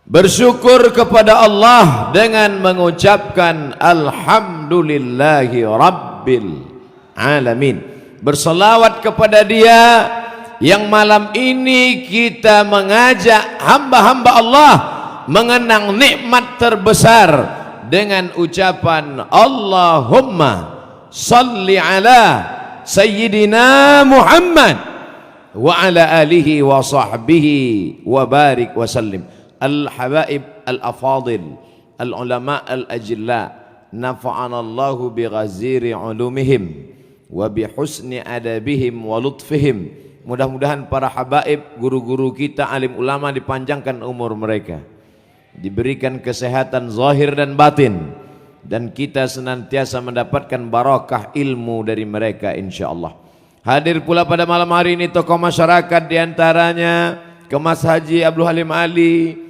bersyukur kepada Allah dengan mengucapkan alhamdulillahi rabbil alamin, berselawat kepada Dia yang malam ini kita mengajak hamba-hamba Allah mengenang nikmat terbesar dengan ucapan Allahumma salli ala sayyidina Muhammad wa ala alihi wa sahbihi wa barik wa sallim. Al-habaib al-afadil al-ulama al-ajilla nafa'ana Allahu bi ghaziri ulumihim wa bi husni adabihim wa lutfihim. Mudah-mudahan para habaib, guru-guru kita, alim ulama dipanjangkan umur mereka, diberikan kesehatan zahir dan batin, dan kita senantiasa mendapatkan barakah ilmu dari mereka insyaallah. Hadir pula pada malam hari ini tokoh masyarakat, diantaranya Kemas Haji Abdul Halim Ali,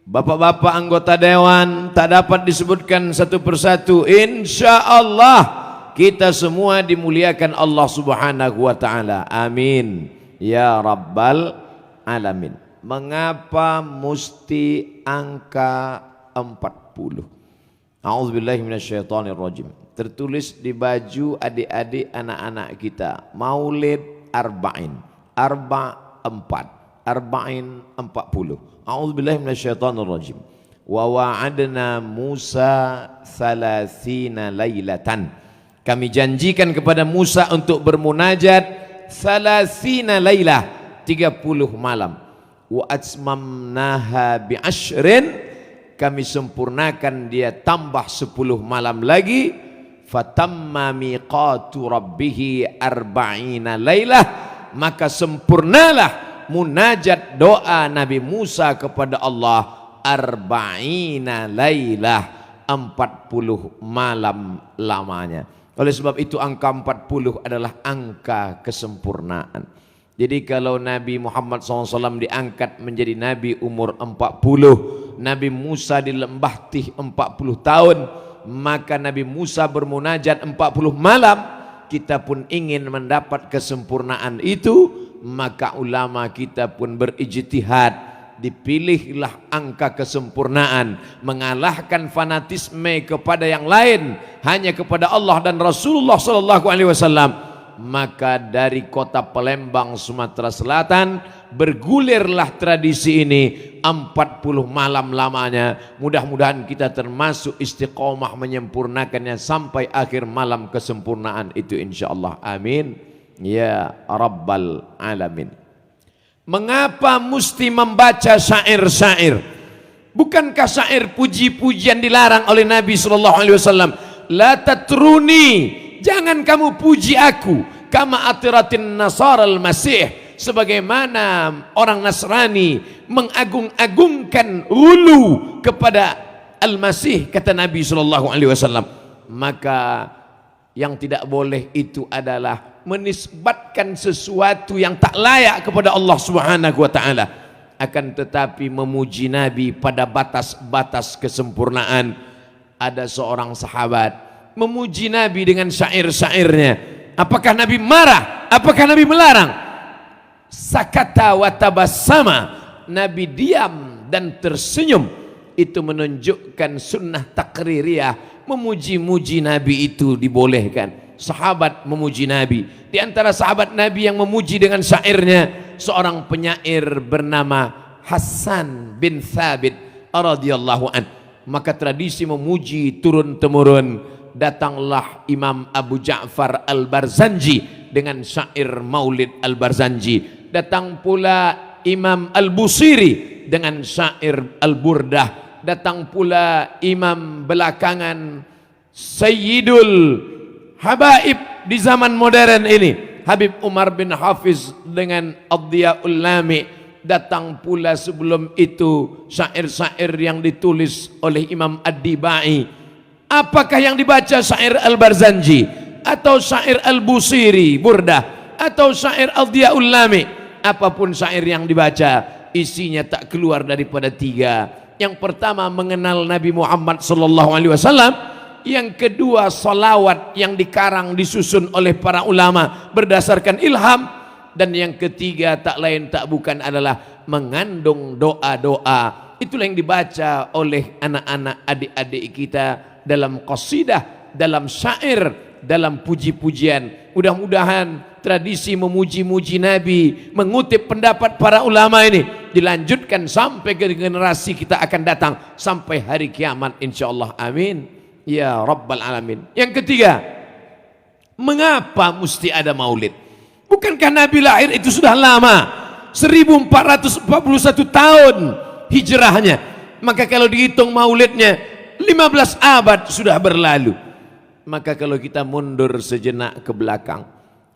bapak-bapak anggota dewan, tak dapat disebutkan satu persatu. Insyaallah kita semua dimuliakan Allah Subhanahu wa taala. Amin ya rabbal alamin. Mengapa mesti angka 40? A'udzubillahi minasyaitonirrajim. Tertulis di baju adik-adik anak-anak kita, Maulid Arba'in, Arba' 4, Arba'in 40. A'udzubillahi minasyaitonirrajim. Wa wa'adna Musa 30 lailatan. Kami janjikan kepada Musa untuk bermunajat 30 lailah, 30 malam. Wa atmamnaha bi ashrin, kami sempurnakan dia tambah 10 malam lagi. Fatamma miqatu rabbih 40 lailah, maka sempurnalah munajat doa Nabi Musa kepada Allah 40 lailah, 40 malam lamanya. Oleh sebab itu angka 40 adalah angka kesempurnaan. Jadi kalau Nabi Muhammad SAW diangkat menjadi Nabi umur 40, Nabi Musa di lembah Tih 40 tahun, maka Nabi Musa bermunajat 40 malam. Kita pun ingin mendapat kesempurnaan itu, maka ulama kita pun berijtihad, dipilihlah angka kesempurnaan, mengalahkan fanatisme kepada yang lain, hanya kepada Allah dan Rasulullah SAW. Maka dari kota Palembang, Sumatera Selatan, bergulirlah tradisi ini 40 malam lamanya. Mudah-mudahan kita termasuk istiqomah menyempurnakannya sampai akhir malam kesempurnaan itu insyaallah. Amin ya rabbal alamin. Mengapa mesti membaca syair-syair? Bukankah syair puji-pujian dilarang oleh Nabi SAW? La tatruni, jangan kamu puji aku, kama atiratin nasara al-masih, sebagaimana orang Nasrani mengagung-agungkan ulu kepada al-masih, kata Nabi SAW. Maka yang tidak boleh itu adalah menisbatkan sesuatu yang tak layak kepada Allah Subhanahu wa taala. Akan tetapi memuji Nabi pada batas-batas kesempurnaan. Ada seorang sahabat memuji Nabi dengan syair-syairnya. Apakah Nabi marah? Apakah Nabi melarang? Sakata wa tabassama, Nabi diam dan tersenyum. Itu menunjukkan sunnah takririyah, memuji-muji Nabi itu dibolehkan. Sahabat memuji Nabi. Di antara sahabat Nabi yang memuji dengan syairnya, seorang penyair bernama Hasan bin Thabit radhiyallahu an. Maka tradisi memuji turun temurun. Datanglah Imam Abu Ja'far Al-Barzanji dengan syair Maulid Al-Barzanji. Datang pula Imam Al-Busiri dengan syair Al-Burdah. Datang pula imam belakangan Sayyidul Habaib di zaman modern ini, Habib Umar bin Hafiz dengan Ad-Diya'ul Lami. Datang pula sebelum itu syair-syair yang ditulis oleh Imam Ad-Dibai. Apakah yang dibaca syair Al-Barzanji atau syair Al-Busiri Burdah atau syair Ad-Diya'ul Lami? Apapun syair yang dibaca, isinya tak keluar daripada tiga. Yang pertama mengenal Nabi Muhammad SAW. Yang kedua salawat yang dikarang disusun oleh para ulama berdasarkan ilham. Dan yang ketiga tak lain tak bukan adalah mengandung doa-doa Itulah yang dibaca oleh anak-anak adik-adik kita dalam qasidah, dalam syair, dalam puji-pujian. Mudah-mudahan tradisi memuji-muji Nabi, mengutip pendapat para ulama ini dilanjutkan sampai ke generasi kita akan datang sampai hari kiamat insyaallah. Amin ya rabbal alamin. Yang ketiga, mengapa mesti ada maulid? Bukankah Nabi lahir itu sudah lama, 1441 tahun hijrahnya? Maka kalau dihitung maulidnya 15 abad sudah berlalu. Maka kalau kita mundur sejenak ke belakang,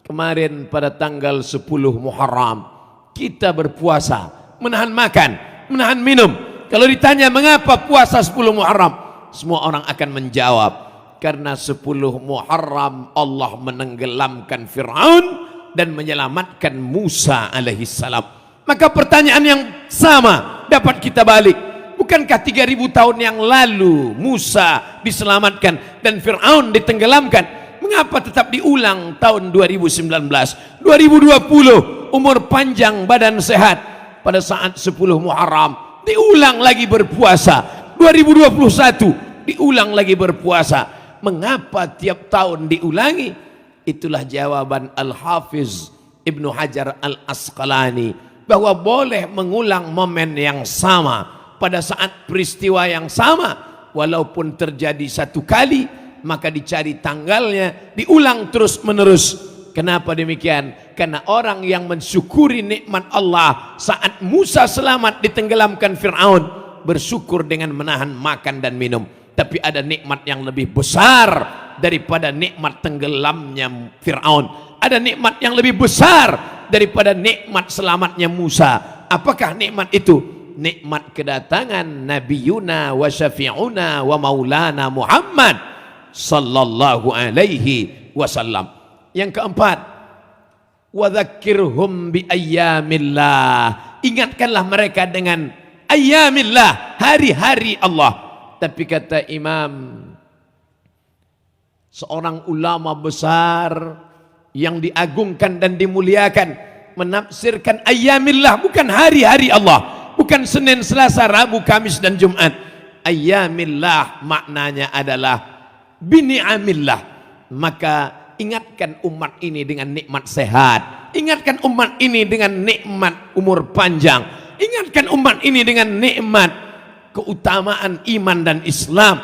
kemarin pada tanggal 10 Muharram kita berpuasa, menahan makan, menahan minum. Kalau ditanya mengapa puasa 10 Muharram, semua orang akan menjawab, karena 10 Muharram Allah menenggelamkan Fir'aun dan menyelamatkan Musa alaihissalam. Maka pertanyaan yang sama dapat kita balik. Bukankah 3000 tahun yang lalu Musa diselamatkan dan Fir'aun ditenggelamkan? Mengapa tetap diulang tahun 2019, 2020, umur panjang, badan sehat, pada saat 10 Muharram diulang lagi berpuasa, 2021 diulang lagi berpuasa? Mengapa tiap tahun diulangi? Itulah jawaban Al-Hafiz Ibnu Hajar Al-Asqalani, bahwa boleh mengulang momen yang sama pada saat peristiwa yang sama, walaupun terjadi satu kali, maka dicari tanggalnya, diulang terus menerus. Kenapa demikian? Karena orang yang mensyukuri nikmat Allah saat Musa selamat ditenggelamkan Fir'aun, bersyukur dengan menahan makan dan minum. Tapi ada nikmat yang lebih besar daripada nikmat tenggelamnya Fir'aun. Ada nikmat yang lebih besar daripada nikmat selamatnya Musa. Apakah nikmat itu? Nikmat kedatangan Nabiyuna wa Syafi'una wa Maulana Muhammad sallallahu alaihi wasallam. Yang keempat, wa dzakkirhum bi ayyamillah. Ingatkanlah mereka dengan ayyamillah, hari-hari Allah. Tapi kata Imam, seorang ulama besar yang diagungkan dan dimuliakan, menafsirkan ayyamillah bukan hari-hari Allah, bukan Senin, Selasa, Rabu, Kamis dan Jumat. Ayyamillah maknanya adalah bini'amillah. Maka ingatkan umat ini dengan nikmat sehat, ingatkan umat ini dengan nikmat umur panjang, ingatkan umat ini dengan nikmat keutamaan iman dan Islam.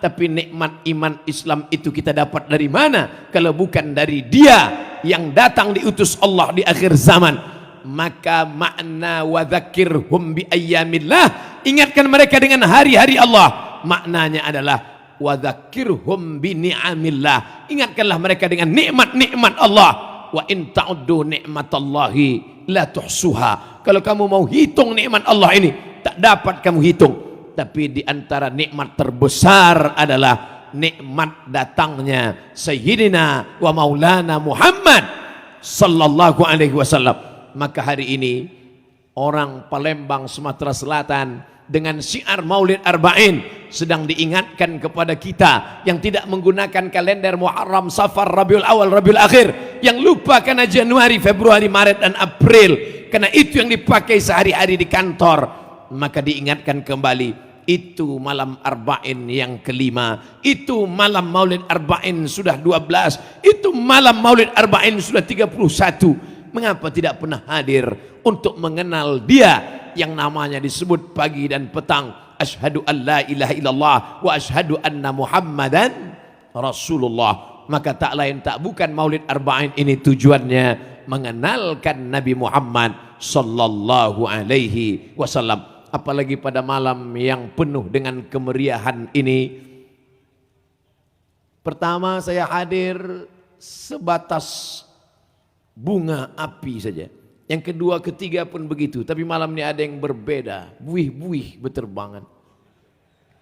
Tapi nikmat iman Islam itu kita dapat dari mana kalau bukan dari Dia yang datang diutus Allah di akhir zaman? Maka makna wa dzakirhum bi ayyamillah, ingatkan mereka dengan hari-hari Allah, maknanya adalah wa dzakirhum bi ni'amillah, ingatkanlah mereka dengan nikmat-nikmat Allah. Wa in ta'uddu ni'matallahi la tuhsuha. Kalau kamu mau hitung nikmat Allah ini, tak dapat kamu hitung. Tapi di antara nikmat terbesar adalah nikmat datangnya Sayyidina wa Maulana Muhammad sallallahu alaihi wasallam. Maka hari ini orang Palembang, Sumatera Selatan dengan syiar Maulid Arba'in sedang diingatkan kepada kita yang tidak menggunakan kalender Muharram, Safar, Rabiul Awal, Rabiul Akhir, yang lupa karena Januari, Februari, Maret dan April, karena itu yang dipakai sehari-hari di kantor. Maka diingatkan kembali, itu malam Arba'in yang kelima, itu malam Maulid Arba'in sudah 12, itu malam Maulid Arba'in sudah 31. Mengapa tidak pernah hadir untuk mengenal Dia yang namanya disebut pagi dan petang? Asyhadu an la ilaha illallah wa asyhadu anna Muhammadan Rasulullah. Maka tak lain tak bukan Maulid Arba'in ini tujuannya mengenalkan Nabi Muhammad sallallahu alaihi wasallam. Apalagi pada malam yang penuh dengan kemeriahan ini. Pertama saya hadir sebatas bunga api saja. Yang kedua, ketiga pun begitu. Tapi malam ini ada yang berbeda. Buih-buih berterbangan.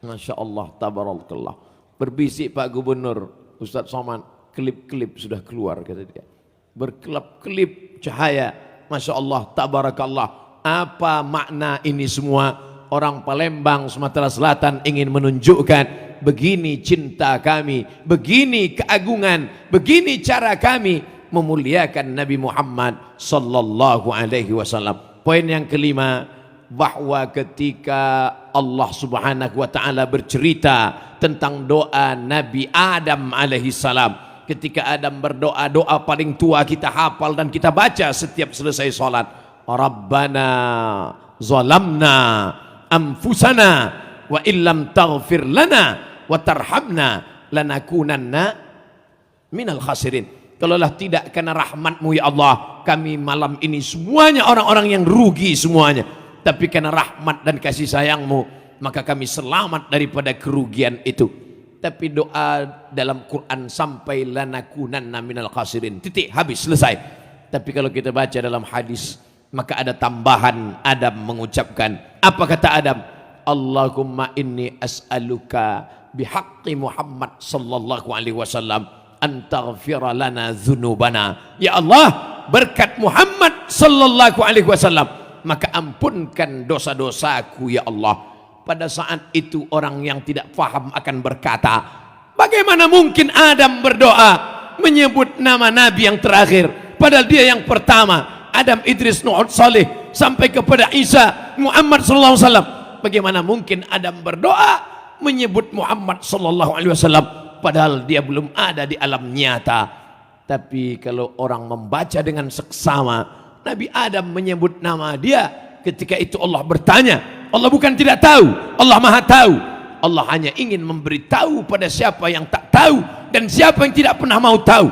Masya Allah, tabarakallah. Berbisik Pak Gubernur, Ustadz Somad, klip-klip sudah keluar kata dia. Berkelap-kelip cahaya. Masya Allah, tabarakallah. Apa makna ini semua? Orang Palembang, Sumatera Selatan ingin menunjukkan begini cinta kami, begini keagungan, begini cara kami memuliakan Nabi Muhammad sallallahu alaihi wasallam. Poin yang kelima, bahwa ketika Allah Subhanahu wa taala bercerita tentang doa Nabi Adam alaihi salam. Ketika Adam berdoa, doa paling tua kita hafal dan kita baca setiap selesai salat. Rabbana zalamna anfusana wa illam taghfir lana wa tarhamna lanakunanna minal khasirin. Kalaulah tidak karena rahmat-Mu ya Allah, kami malam ini semuanya orang-orang yang rugi semuanya. Tapi karena rahmat dan kasih sayang-Mu, maka kami selamat daripada kerugian itu. Tapi doa dalam Quran sampai lanakunanna minal khasirin. Titik, habis, selesai. Tapi kalau kita baca dalam hadis, maka ada tambahan. Adam mengucapkan, apa kata Adam? Allahumma inni as'aluka bihaqqi Muhammad sallallahu alaihi wasallam an taghfira lana dzunubana. Ya Allah, berkat Muhammad sallallahu alaihi wasallam, maka ampunkan dosa-dosaku ya Allah. Pada saat itu orang yang tidak faham akan berkata, bagaimana mungkin Adam berdoa menyebut nama Nabi yang terakhir, padahal dia yang pertama. Adam, Idris, Nuh, Saleh sampai kepada Isa, Muhammad sallallahu alaihi wasallam. Bagaimana mungkin Adam berdoa menyebut Muhammad sallallahu alaihi wasallam padahal dia belum ada di alam nyata. Tapi kalau orang membaca dengan seksama, Nabi Adam menyebut nama dia, ketika itu Allah bertanya. Allah bukan tidak tahu, Allah maha tahu. Allah hanya ingin memberitahu pada siapa yang tak tahu dan siapa yang tidak pernah mau tahu.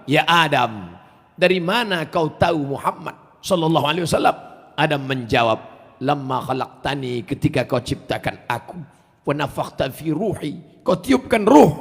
Ya Adam, dari mana kau tahu Muhammad sallallahu alaihi wasallam? Adam menjawab, lamma khalaqtani, ketika kau ciptakan aku, wa nafakhta fi ruhi, kau tiupkan ruh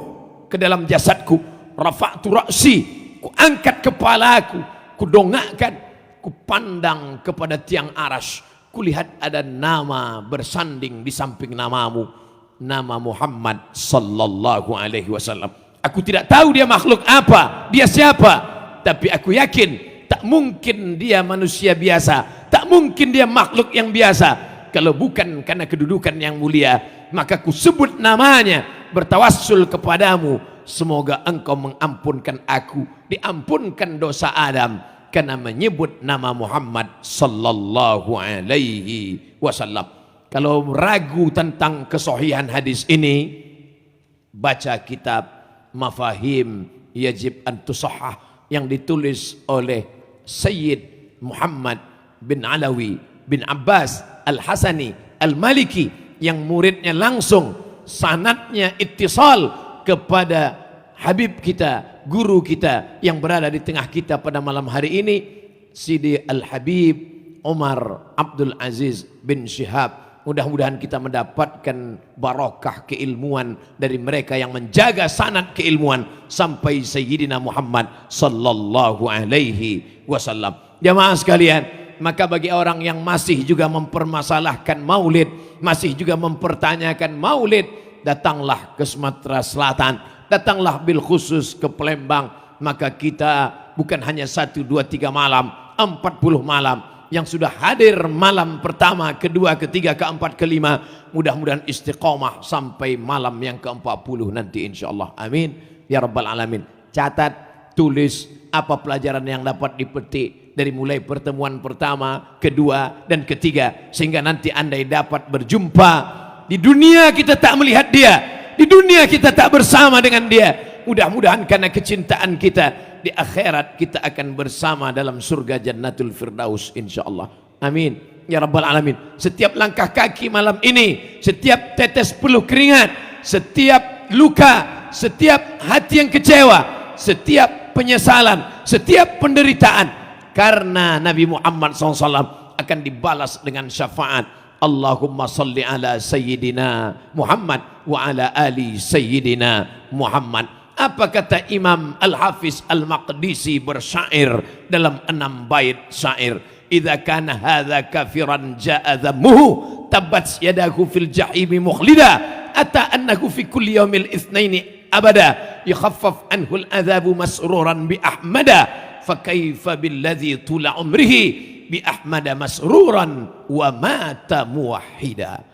ke dalam jasadku, rafa'tu ra'si, ku angkat kepalaku, ku dongakkan, ku pandang kepada tiang aras, kulihat ada nama bersanding di samping namamu, nama Muhammad sallallahu alaihi wasallam. Aku tidak tahu dia makhluk apa, dia siapa, tapi aku yakin tak mungkin dia manusia biasa, tak mungkin dia makhluk yang biasa. Kalau bukan karena kedudukan yang mulia, maka ku sebut namanya, bertawassul kepadamu, semoga engkau mengampunkan aku, diampunkan dosa Adam karena menyebut nama Muhammad sallallahu alaihi wasallam. Kalau ragu tentang kesahihan hadis ini, baca kitab Mafahim Yajib an Tusahhah yang ditulis oleh Sayyid Muhammad bin Alawi bin Abbas Al-Hasani Al-Maliki, yang muridnya langsung sanadnya ittisal kepada Habib kita, guru kita yang berada di tengah kita pada malam hari ini, Sidi Al-Habib Umar Abdul Aziz bin Syihab. Mudah-mudahan kita mendapatkan barokah keilmuan dari mereka yang menjaga sanad keilmuan sampai Sayyidina Muhammad sallallahu alaihi wasallam. Jamaah sekalian, maka bagi orang yang masih juga mempermasalahkan maulid, masih juga mempertanyakan maulid, datanglah ke Sumatera Selatan, datanglah bil khusus ke Palembang. Maka kita bukan hanya 1, 2, 3 malam, 40 malam yang sudah hadir malam pertama, kedua, ketiga, keempat, kelima. Mudah-mudahan istiqomah sampai malam yang ke-40 nanti insyaallah. Amin ya rabbal alamin. Catat, tulis apa pelajaran yang dapat dipetik dari mulai pertemuan pertama, kedua dan ketiga, sehingga nanti andai dapat berjumpa di dunia kita tak melihat dia, di dunia kita tak bersama dengan dia, mudah-mudahan karena kecintaan kita di akhirat kita akan bersama dalam surga Jannatul Firdaus insyaallah. Amin ya rabbal alamin. Setiap langkah kaki malam ini, setiap tetes peluh keringat, setiap luka, setiap hati yang kecewa, setiap penyesalan, setiap penderitaan, karena Nabi Muhammad SAW akan dibalas dengan syafaat. Allahumma salli ala Sayyidina Muhammad wa ala ali Sayyidina Muhammad. Apa kata Imam Al-Hafiz Al-Maqdisi bersyair dalam 6 bait syair? Idza kana hadza kafiran ja'a dhammuhu tabat yadahu fil jahimi mukhlida ata annahu fi kulli yaumil itsnaini abada yukhaffaf anhu al-adhabu masruran bi ahmada fa kaifa billadzi tula umrihi bi ahmada masruran wa mata muwahhida.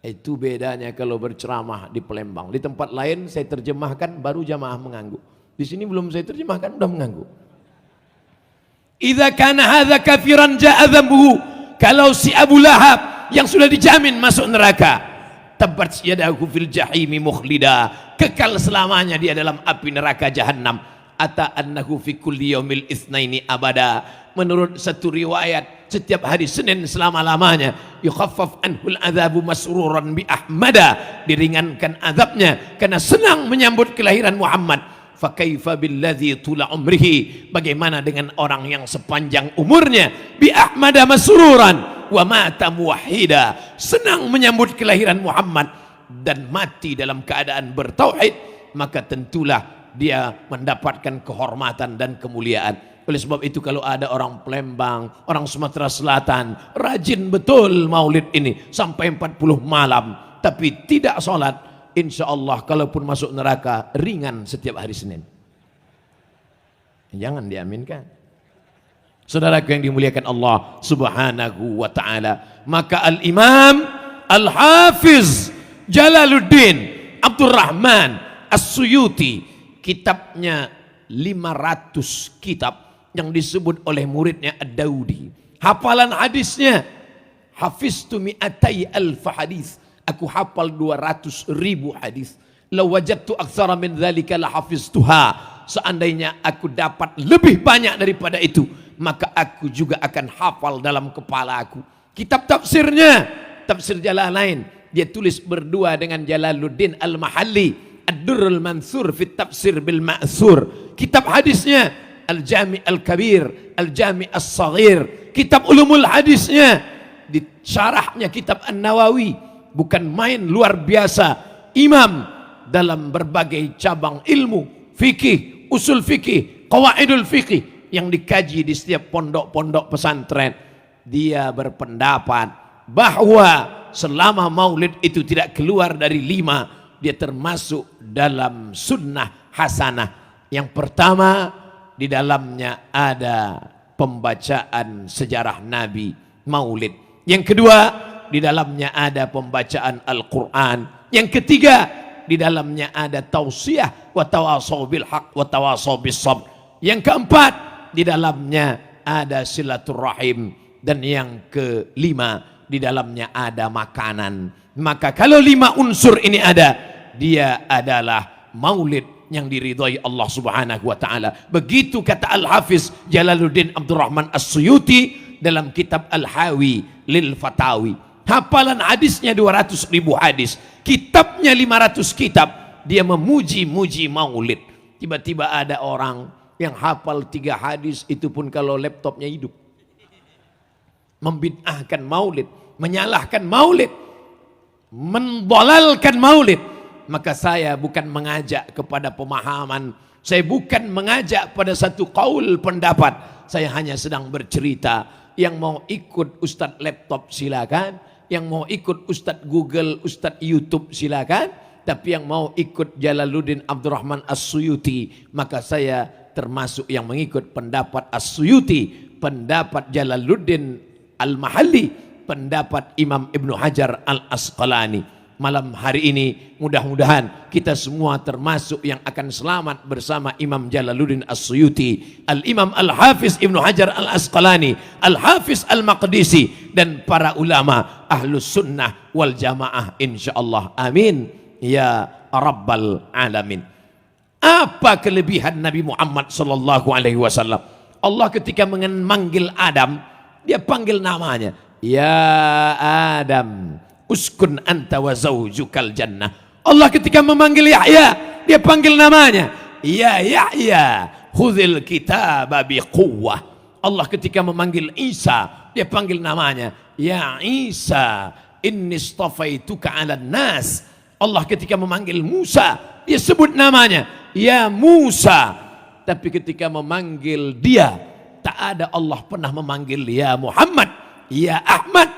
Itu bedanya kalau berceramah di Palembang. Di tempat lain saya terjemahkan baru jamaah mengangguk. Di sini belum saya terjemahkan udah mengangguk. Idza kana hadza kafiran ja'a dhanbuhu. Kalau si Abu Lahab yang sudah dijamin masuk neraka. Tabbat yadahu fil jahimi mukhlida, kekal selamanya dia dalam api neraka jahanam. Ata annahu fi kulli yaumil itsnaini abada, menurut satu riwayat setiap hari Senin selama-lamanya. Yukhaffaf anhul adzabu masruran bi ahmada, diringankan azabnya karena senang menyambut kelahiran Muhammad. Fa kaifa billadzi tula umrihi, bagaimana dengan orang yang sepanjang umurnya bi ahmada masruran wa mata muwahhida, senang menyambut kelahiran Muhammad dan mati dalam keadaan bertauhid, maka tentulah dia mendapatkan kehormatan dan kemuliaan. Oleh sebab itu kalau ada orang Palembang, orang Sumatera Selatan rajin betul maulid ini sampai 40 malam tapi tidak sholat, insya Allah kalaupun masuk neraka ringan setiap hari Senin. Jangan diaminkan. Saudaraku yang dimuliakan Allah subhanahu wa ta'ala, maka Al-Imam Al-Hafiz Jalaluddin Abdurrahman As-Suyuti, kitabnya 500 kitab yang disebut oleh muridnya Ad-Daudi. Hafalan hadisnya, hafiztu mi'atai alfa hadis, aku hafal 200.000 hadis. Law wajadtu aktsara min dzalika la hafiztuha, seandainya aku dapat lebih banyak daripada itu, maka aku juga akan hafal dalam kepala aku. Kitab tafsirnya, tafsir Jalalain, dia tulis berdua dengan Jalaluddin Al-Mahalli, Ad-Durrul Mansur fit Tafsir bil Ma'thur. Kitab hadisnya Al-Jami' Al-Kabir, Al-Jami' As-Saghir. Kitab ulumul hadisnya, di syarahnya kitab An-Nawawi, bukan main, luar biasa. Imam dalam berbagai cabang ilmu, fikih, usul fikih, qawaidul fikih yang dikaji di setiap pondok-pondok pesantren. Dia berpendapat bahwa selama maulid itu tidak keluar dari 5, dia termasuk dalam sunnah hasanah. Yang pertama, di dalamnya ada pembacaan sejarah Nabi, maulid. Yang kedua, di dalamnya ada pembacaan Al-Quran. Yang ketiga, di dalamnya ada tausiah wa tawasaw bil haq wa tawasaw bis sabr. Yang keempat, di dalamnya ada silaturahim. Dan yang kelima, di dalamnya ada makanan. Maka kalau 5 unsur ini ada, dia adalah maulid yang diridhai Allah subhanahu wa ta'ala. Begitu kata Al-Hafiz Jalaluddin Abdurrahman As-Suyuti dalam kitab Al-Hawi lil Fatawi. Hafalan hadisnya 200.000 hadis, kitabnya 500 kitab. Dia memuji-muji maulid. Tiba-tiba ada orang yang hafal 3 hadis, itu pun kalau laptopnya hidup, membid'ahkan maulid, menyalahkan maulid, mendolalkan maulid. Maka saya bukan mengajak kepada pemahaman, saya bukan mengajak pada satu qaul pendapat, saya hanya sedang bercerita. Yang mau ikut Ustadz laptop silakan, yang mau ikut Ustadz Google, Ustadz YouTube silakan. Tapi yang mau ikut Jalaluddin Abdurrahman As-Suyuti, maka saya termasuk yang mengikut pendapat As-Suyuti, pendapat Jalaluddin Al-Mahalli, pendapat Imam Ibnu Hajar Al-Asqalani. Malam hari ini mudah-mudahan kita semua termasuk yang akan selamat bersama Imam Jalaluddin As-Suyuti, Al-Imam Al-Hafiz Ibnu Hajar Al-Asqalani, Al-Hafiz Al-Maqdisi, dan para ulama Ahlus Sunnah wal Jamaah insyaallah. Amin ya Rabbal Alamin. Apa kelebihan Nabi Muhammad sallallahu alaihi wasallam? Allah ketika memanggil Adam, dia panggil namanya, ya Adam, uskun anta wa zawjukal jannah. Allah ketika memanggil Yahya, dia panggil namanya, ya Yahya, khudhil kitaba biquwwah. Allah ketika memanggil Isa, dia panggil namanya, ya Isa, inni istafaituka 'alan nas. Allah ketika memanggil Musa, dia sebut namanya, ya Musa. Tapi ketika memanggil dia, tak ada Allah pernah memanggil ya Muhammad, ya Ahmad.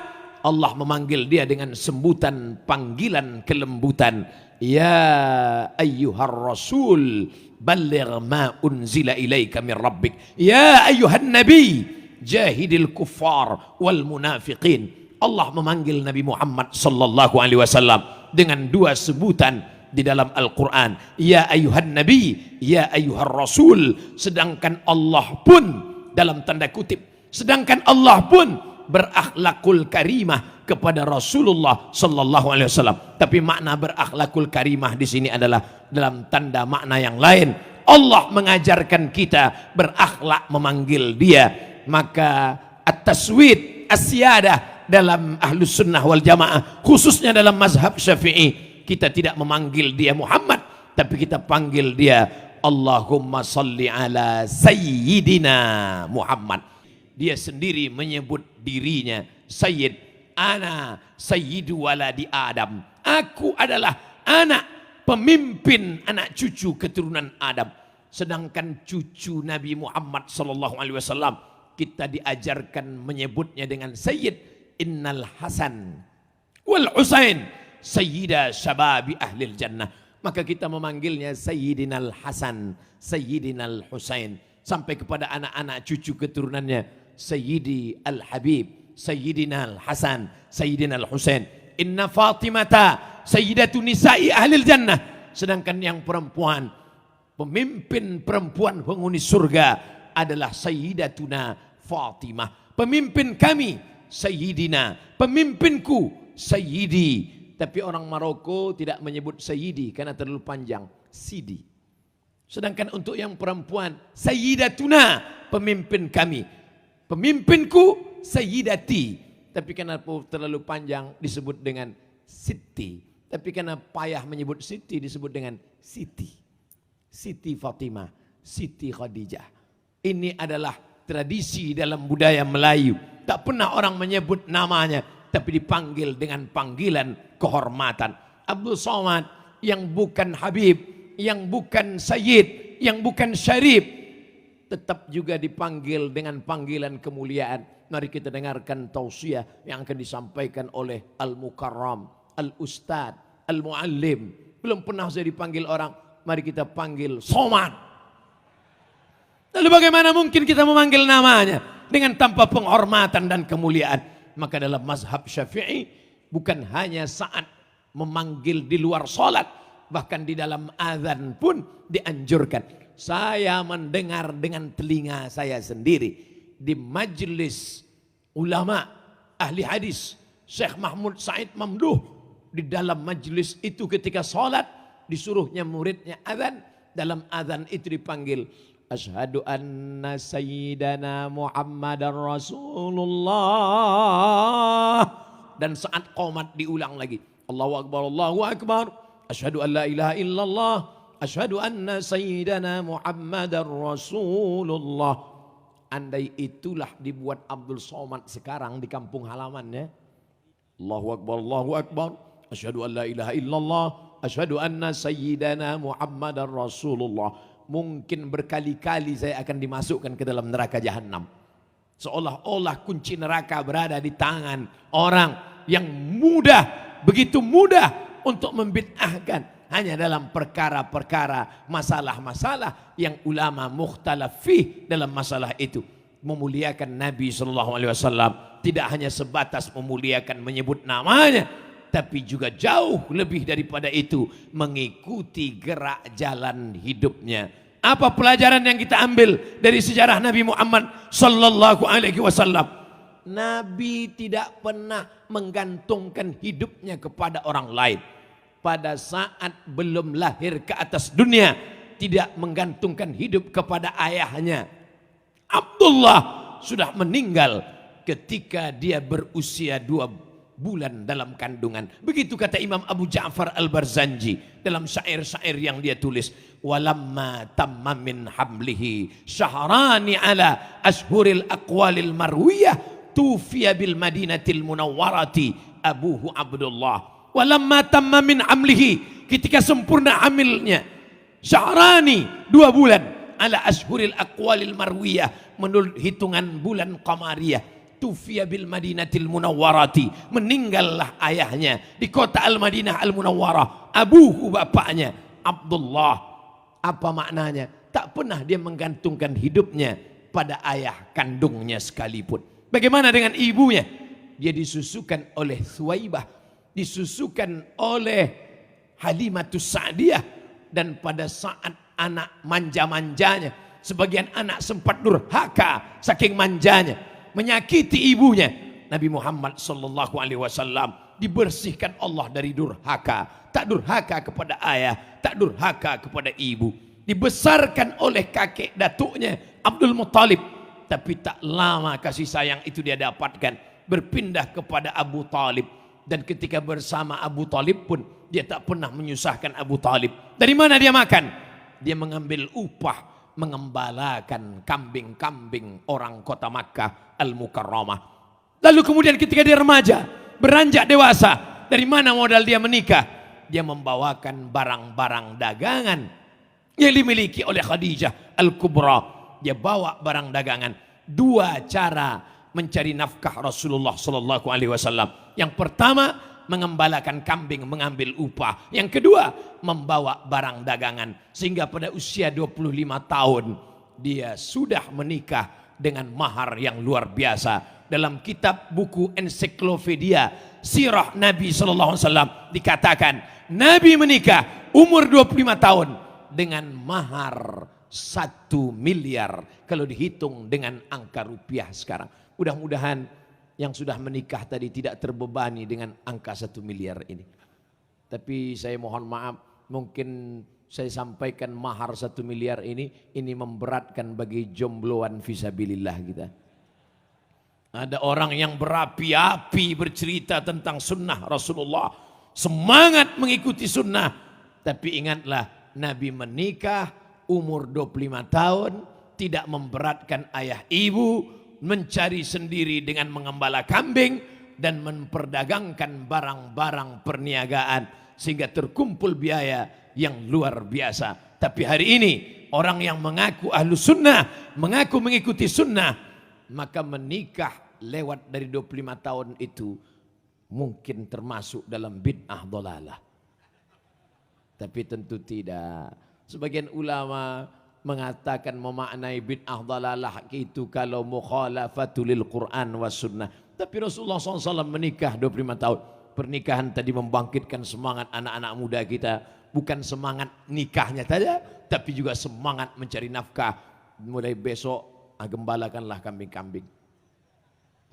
Allah memanggil dia dengan sebutan panggilan kelembutan, ya ayyuhar rasul balligh ma unzila ilaika min rabbik, ya ayyuhan nabi jahidil kuffar wal munafiqin. Allah memanggil Nabi Muhammad sallallahu alaihi wasallam dengan 2 sebutan di dalam Al-Quran, ya ayyuhan nabi, ya ayyuhar rasul. Sedangkan Allah pun dalam tanda kutip, sedangkan Allah pun berakhlakul karimah, kepada Rasulullah sallallahu alaihi wasallam. Tapi makna berakhlakul karimah di sini adalah dalam tanda makna yang lain. Allah mengajarkan kita berakhlak memanggil Dia. Maka at-taswid, as-siyadah dalam Ahlus Sunnah wal Jamaah, khususnya dalam mazhab Syafi'i, kita tidak memanggil Dia Muhammad, tapi kita panggil Dia Allahumma salli ala Sayyidina Muhammad. Dia sendiri menyebut dirinya Sayyid. Ana sayyidu waladi Adam. Aku adalah anak pemimpin anak cucu keturunan Adam. Sedangkan cucu Nabi Muhammad sallallahu alaihi wasallam kita diajarkan menyebutnya dengan Sayyid. Innal Hasan wal Husain sayyida syababi ahlil jannah. Maka kita memanggilnya Sayyidinal Hasan, Sayyidinal Husain, sampai kepada anak-anak cucu keturunannya Sayyidi Al-Habib, Sayyidina Al-Hasan, Sayyidina Al-Husain. Inna Fatimata Sayyidatu Nisa'i Ahlil Jannah. Sedangkan yang perempuan, pemimpin perempuan penghuni surga adalah Sayyidatuna Fatimah. Pemimpin kami Sayyidina, pemimpinku Sayyidi. Tapi orang Maroko tidak menyebut Sayyidi karena terlalu panjang, Sidi. Sedangkan untuk yang perempuan Sayyidatuna, pemimpin kami. Pemimpinku Sayyidati, tapi karena terlalu panjang disebut dengan Siti. Tapi karena payah menyebut Siti disebut dengan Siti. Siti Fatimah, Siti Khadijah. Ini adalah tradisi dalam budaya Melayu. Tak pernah orang menyebut namanya, tapi dipanggil dengan panggilan kehormatan. Abdul Somad yang bukan Habib, yang bukan Sayyid, yang bukan Syarif, tetap juga dipanggil dengan panggilan kemuliaan. Mari kita dengarkan tausiah yang akan disampaikan oleh Al-Mukarram, Al-Ustad, Al-Muallim. Belum pernah saya dipanggil orang, mari kita panggil Somad. Lalu bagaimana mungkin kita memanggil namanya dengan tanpa penghormatan dan kemuliaan? Maka dalam mazhab Syafi'i bukan hanya saat memanggil di luar salat, bahkan di dalam azan pun dianjurkan. Saya mendengar dengan telinga saya sendiri di majelis ulama ahli hadis Syekh Mahmud Said Mamduh. Di dalam majelis itu ketika salat disuruhnya muridnya azan, dalam azan itu dipanggil Asyhadu anna sayyidana Muhammadar Rasulullah. Dan saat qomat diulang lagi, Allahu Akbar, Allahu Akbar, asyhadu an la ilaha illallah, asyhadu anna sayyidana Muhammadar Rasulullah. Andai itulah dibuat Abdul Somad sekarang di kampung halamannya, Allahu Akbar, Allahu Akbar, asyhadu an la ilaha illallah, asyhadu anna sayyidana Muhammadar Rasulullah, mungkin berkali-kali saya akan dimasukkan ke dalam neraka jahanam. Seolah-olah kunci neraka berada di tangan orang yang mudah, begitu mudah untuk membid'ahkan hanya dalam perkara-perkara, masalah-masalah yang ulama mukhtalaf fih dalam masalah itu. Memuliakan Nabi SAW tidak hanya sebatas memuliakan menyebut namanya, tapi juga jauh lebih daripada itu mengikuti gerak jalan hidupnya. Apa pelajaran yang kita ambil dari sejarah Nabi Muhammad sallallahu alaihi wasallam? Nabi tidak pernah menggantungkan hidupnya kepada orang lain. Pada saat belum lahir ke atas dunia, tidak menggantungkan hidup kepada ayahnya. Abdullah sudah meninggal ketika dia berusia 2 bulan dalam kandungan. Begitu kata Imam Abu Ja'far Al-Barzanji dalam syair-syair yang dia tulis. Walamma tamma min hamlihi syahrani ala ashhuril aqwalil marwiyah tufiya bil madinatil munawwarati abuhu Abdullah. Walamma tamma min hamlihi, ketika sempurna hamilnya, syahrani 2 bulan ala ashhuril aqwalil marwiyah, menurut hitungan bulan qamariyah. Tufiya bil Madinatil Munawwarati, meninggallah ayahnya di kota Al-Madinah Al-Munawwarah. Abuhu, bapaknya Abdullah. Apa maknanya? Tak pernah dia menggantungkan hidupnya pada ayah kandungnya sekalipun. Bagaimana dengan ibunya? Dia disusukan oleh Thuwaibah, disusukan oleh Halimatus Sa'diyah. Dan pada saat anak manja-manjanya, sebagian anak sempat durhaka saking manjanya, menyakiti ibunya. Nabi Muhammad sallallahu alaihi wasallam dibersihkan Allah dari durhaka, tak durhaka kepada ayah, tak durhaka kepada ibu. Dibesarkan oleh kakek datuknya Abdul Muttalib, tapi tak lama kasih sayang itu dia dapatkan, berpindah kepada Abu Talib. Dan ketika bersama Abu Talib pun dia tak pernah menyusahkan Abu Talib. Dari mana dia makan? Dia mengambil upah mengembalakan kambing-kambing orang kota Makkah Al-Mukarramah. Lalu kemudian ketika dia remaja, beranjak dewasa, dari mana modal dia menikah? Dia membawakan barang-barang dagangan yang dimiliki oleh Khadijah Al-Kubra. Dia bawa barang dagangan. Dua cara mencari nafkah Rasulullah sallallahu alaihi wasallam. Yang pertama, mengembalakan kambing, mengambil upah. Yang kedua, membawa barang dagangan. Sehingga pada usia 25 tahun dia sudah menikah dengan mahar yang luar biasa. Dalam kitab buku ensiklopedia Sirah Nabi sallallahu alaihi wasallam dikatakan Nabi menikah umur 25 tahun dengan mahar 1 miliar kalau dihitung dengan angka rupiah sekarang. Mudah-mudahan yang sudah menikah tadi tidak terbebani dengan angka 1 miliar ini. Tapi saya mohon maaf, mungkin saya sampaikan mahar 1 miliar ini memberatkan bagi jombloan fisabilillah kita. Ada orang yang berapi-api bercerita tentang sunnah Rasulullah, semangat mengikuti sunnah. Tapi ingatlah, Nabi menikah umur 25 tahun, tidak memberatkan ayah ibu, mencari sendiri dengan mengembala kambing dan memperdagangkan barang-barang perniagaan sehingga terkumpul biaya yang luar biasa. Tapi hari ini orang yang mengaku ahlu sunnah, mengaku mengikuti sunnah, maka menikah lewat dari 25 tahun itu mungkin termasuk dalam bid'ah dhalalah. Tapi tentu tidak. Sebagian ulama mengatakan memaknai bid'ah dhalalah itu kalau mukhalafatul lil Quran was sunnah. Tapi Rasulullah SAW menikah 25 tahun. Pernikahan tadi membangkitkan semangat anak-anak muda kita. Bukan semangat nikahnya saja, tapi juga semangat mencari nafkah. Mulai besok gembalakanlah kambing-kambing.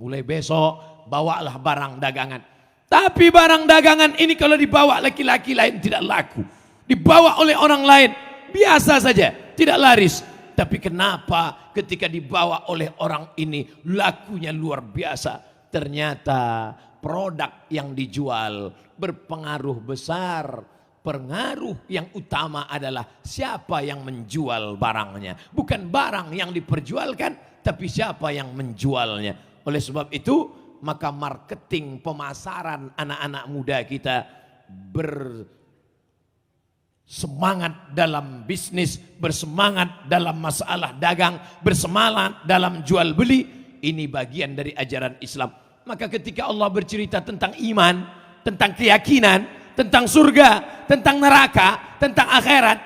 Mulai besok bawalah barang dagangan. Tapi barang dagangan ini kalau dibawa laki-laki lain tidak laku. Dibawa oleh orang lain biasa saja, tidak laris. Tapi kenapa ketika dibawa oleh orang ini lakunya luar biasa? Ternyata produk yang dijual berpengaruh besar. Pengaruh yang utama adalah siapa yang menjual barangnya. Bukan barang yang diperjualkan, tapi siapa yang menjualnya. Oleh sebab itu, maka marketing, pemasaran anak-anak muda kita bersemangat dalam bisnis, bersemangat dalam masalah dagang, bersemangat dalam jual beli. Ini bagian dari ajaran Islam. Maka ketika Allah bercerita tentang iman, tentang keyakinan, tentang surga, tentang neraka, tentang akhirat,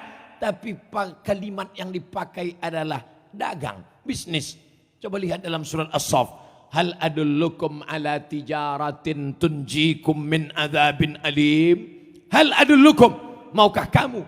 tapi kalimat yang dipakai adalah dagang, bisnis. Coba lihat dalam surat As-Saff. Hal adullukum ala tijaratin tunjikum min adzabin alim. Hal adullukum, maukah kamu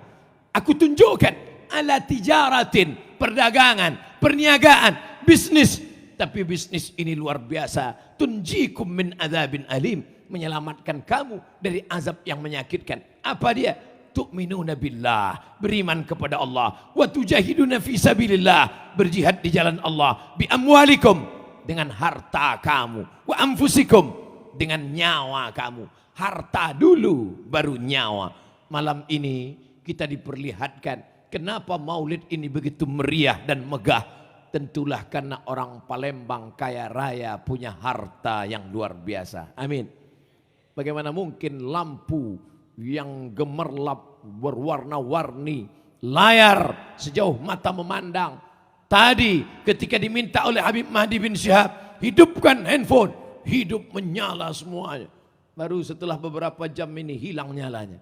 aku tunjukkan ala tijaratin, perdagangan, perniagaan, bisnis. Tapi bisnis ini luar biasa. Tunjikum min adzabin alim, menyelamatkan kamu dari azab yang menyakitkan. Apa dia? Tu'minuna billah, beriman kepada Allah. Wa tujahiduna fi sabilillah, berjihad di jalan Allah. Bi amwalikum, dengan harta kamu. Wa anfusikum, dengan nyawa kamu. Harta dulu, baru nyawa. Malam ini kita diperlihatkan kenapa maulid ini begitu meriah dan megah. Tentulah karena orang Palembang kaya raya, punya harta yang luar biasa. Amin. Bagaimana mungkin lampu yang gemerlap berwarna-warni, layar sejauh mata memandang. Tadi ketika diminta oleh Habib Mahdi bin Syihab, hidupkan handphone, hidup menyala semuanya. Baru setelah beberapa jam ini hilang nyalanya.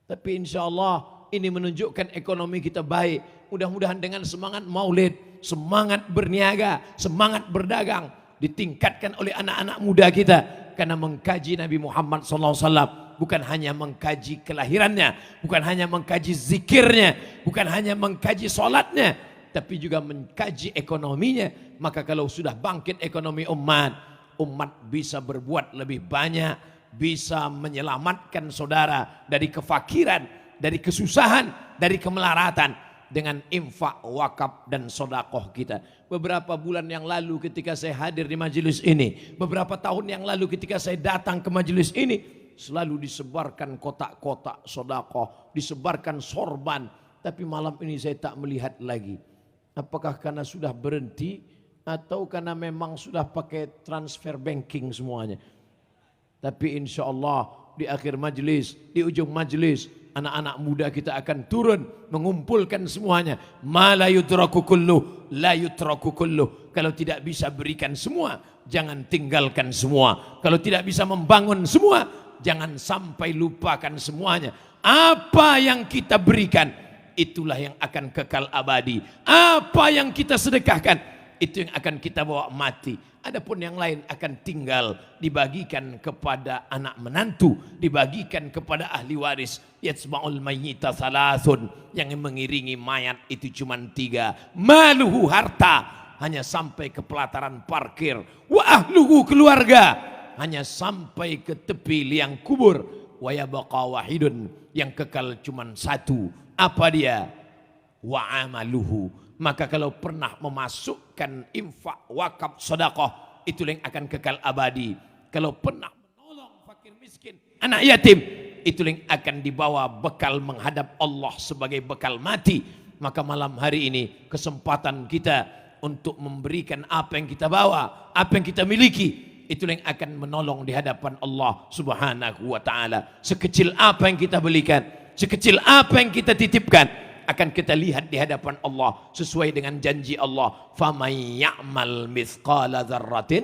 Tapi insya Allah ini menunjukkan ekonomi kita baik. Mudah-mudahan dengan semangat maulid, semangat berniaga, semangat berdagang ditingkatkan oleh anak-anak muda kita. Karena mengkaji Nabi Muhammad SAW bukan hanya mengkaji kelahirannya, bukan hanya mengkaji zikirnya, bukan hanya mengkaji sholatnya, tapi juga mengkaji ekonominya. Maka kalau sudah bangkit ekonomi umat, umat bisa berbuat lebih banyak, bisa menyelamatkan saudara dari kefakiran, dari kesusahan, dari kemelaratan dengan infak, wakaf dan sodakoh kita. Beberapa bulan yang lalu ketika saya hadir di majelis ini, beberapa tahun yang lalu ketika saya datang ke majelis ini, selalu disebarkan kotak-kotak sodakoh, disebarkan sorban. Tapi malam ini saya tak melihat lagi. Apakah karena sudah berhenti atau karena memang sudah pakai transfer banking semuanya. Tapi insya Allah di akhir majelis, di ujung majelis, anak-anak muda kita akan turun mengumpulkan semuanya. Ma la yutraku kulluh, la yutraku kulluh. Kalau tidak bisa berikan semua, jangan tinggalkan semua. Kalau tidak bisa membangun semua, jangan sampai lupakan semuanya. Apa yang kita berikan, itulah yang akan kekal abadi. Apa yang kita sedekahkan, itu yang akan kita bawa mati. Adapun yang lain akan tinggal, dibagikan kepada anak menantu, dibagikan kepada ahli waris. Yatsma'ul mayyita thalathun, yang mengiringi mayat itu cuma 3. Maluhu, harta, hanya sampai ke pelataran parkir. Wa ahluhu, keluarga, hanya sampai ke tepi liang kubur. Wa yabqa wahidun, yang kekal cuma 1. Apa dia? Wa amaluhu. Maka kalau pernah memasukkan infak, wakaf, sedekah, itu yang akan kekal abadi. Kalau pernah menolong fakir miskin, anak yatim, itu yang akan dibawa bekal menghadap Allah sebagai bekal mati. Maka malam hari ini kesempatan kita untuk memberikan apa yang kita bawa, apa yang kita miliki, itu yang akan menolong di hadapan Allah Subhanahu wa taala. Sekecil apa yang kita belikan, sekecil apa yang kita titipkan, akan kita lihat di hadapan Allah sesuai dengan janji Allah. Faman ya'mal mithqala dzarratin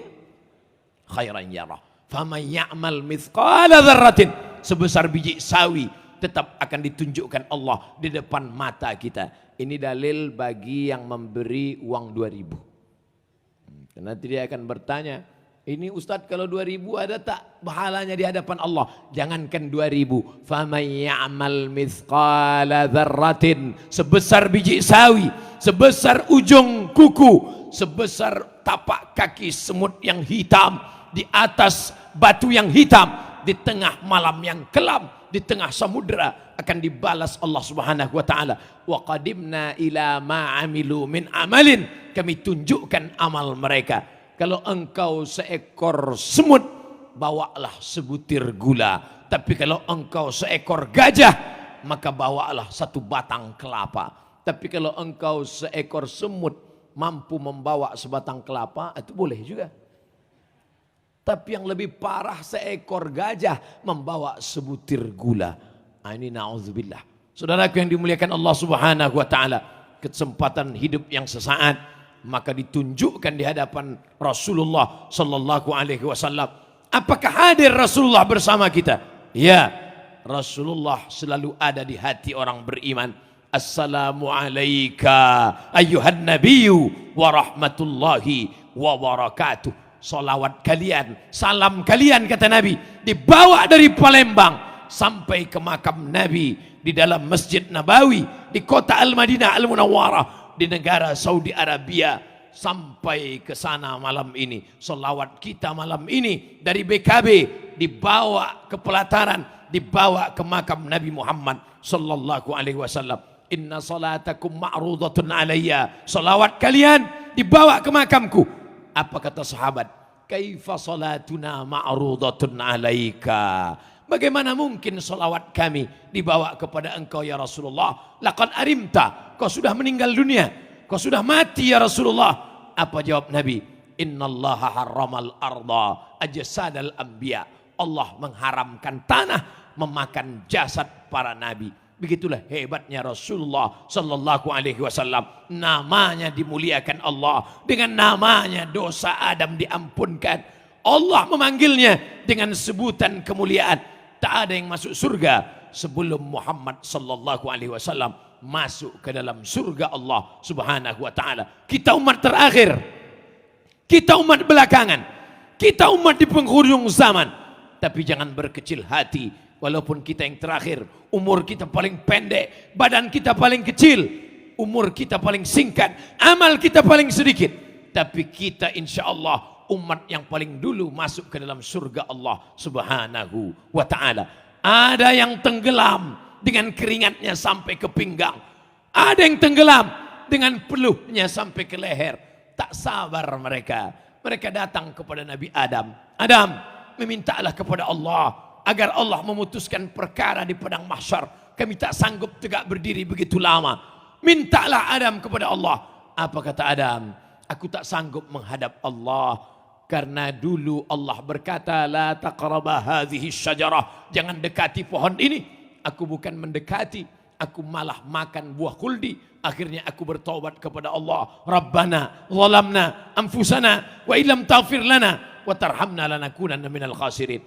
khairan yarah. Faman ya'mal mithqala dzarratin, sebesar biji sawi tetap akan ditunjukkan Allah di depan mata kita. Ini dalil bagi yang memberi uang 2.000. Nanti dia akan bertanya, ini Ustadz kalau 2.000 ada tak pahalanya di hadapan Allah? Jangankan 2.000. Faman ya'mal mithqala dzarratin, sebesar biji sawi, sebesar ujung kuku, sebesar tapak kaki semut yang hitam di atas batu yang hitam, di tengah malam yang kelam, di tengah samudera, akan dibalas Allah Subhanahu wa taala. Wa qadimna ila ma amilu min amalin, kami tunjukkan amal mereka. Kalau engkau seekor semut, bawalah sebutir gula. Tapi kalau engkau seekor gajah, maka bawalah 1 batang kelapa. Tapi kalau engkau seekor semut mampu membawa sebatang kelapa, itu boleh juga. Tapi yang lebih parah, seekor gajah membawa sebutir gula. Ini na'udzubillah. Saudaraku yang dimuliakan Allah Subhanahu wa taala, kesempatan hidup yang sesaat, maka ditunjukkan di hadapan Rasulullah sallallahu alaihi wasallam. Apakah hadir Rasulullah bersama kita? Ya, Rasulullah selalu ada di hati orang beriman. Assalamu alayka ayyuhan nabiyyu wa rahmatullahi wa barakatuh. Salawat kalian, salam kalian, kata Nabi, dibawa dari Palembang sampai ke makam Nabi di dalam Masjid Nabawi di kota Al-Madinah Al-Munawwarah di negara Saudi Arabia, sampai ke sana malam ini. Salawat kita malam ini dari BKB dibawa ke pelataran, dibawa ke makam Nabi Muhammad sallallahu alaihi wasallam. Inna salatakum ma'rudatun alayya, salawat kalian dibawa ke makamku. Apa kata sahabat? Kaifa salatuna ma'rudatun alaika? Bagaimana mungkin salawat kami dibawa kepada engkau ya Rasulullah? Laqad arimta, kau sudah meninggal dunia, kau sudah mati ya Rasulullah. Apa jawab Nabi? Innallaha harramal arda ajsadal anbiya. Allah mengharamkan tanah memakan jasad para nabi. Begitulah hebatnya Rasulullah sallallahu alaihi wasallam. Namanya dimuliakan Allah, dengan namanya dosa Adam diampunkan. Allah memanggilnya dengan sebutan kemuliaan. Tak ada yang masuk surga sebelum Muhammad sallallahu alaihi wasallam masuk ke dalam surga Allah Subhanahu wa taala. Kita umat terakhir, kita umat belakangan, kita umat di penghujung zaman. Tapi jangan berkecil hati. Walaupun kita yang terakhir, umur kita paling pendek, badan kita paling kecil, umur kita paling singkat, amal kita paling sedikit, tapi kita insya Allah umat yang paling dulu masuk ke dalam surga Allah Subhanahu wa ta'ala. Ada yang tenggelam dengan keringatnya sampai ke pinggang. Ada yang tenggelam dengan peluhnya sampai ke leher. Tak sabar mereka. Mereka datang kepada Nabi Adam. Adam, memintalah kepada Allah agar Allah memutuskan perkara di padang mahsyar. Kami tak sanggup tegak berdiri begitu lama. Mintalah Adam kepada Allah. Apa kata Adam? Aku tak sanggup menghadap Allah. Karena dulu Allah berkata, la taqraba hadhihi syajarah. Jangan dekati pohon ini. Aku bukan mendekati. Aku malah makan buah khuldi. Akhirnya aku bertaubat kepada Allah. Rabbana zalamna anfusana wa illam taghfir lana wa tarhamna lanakunanna minal khasirin.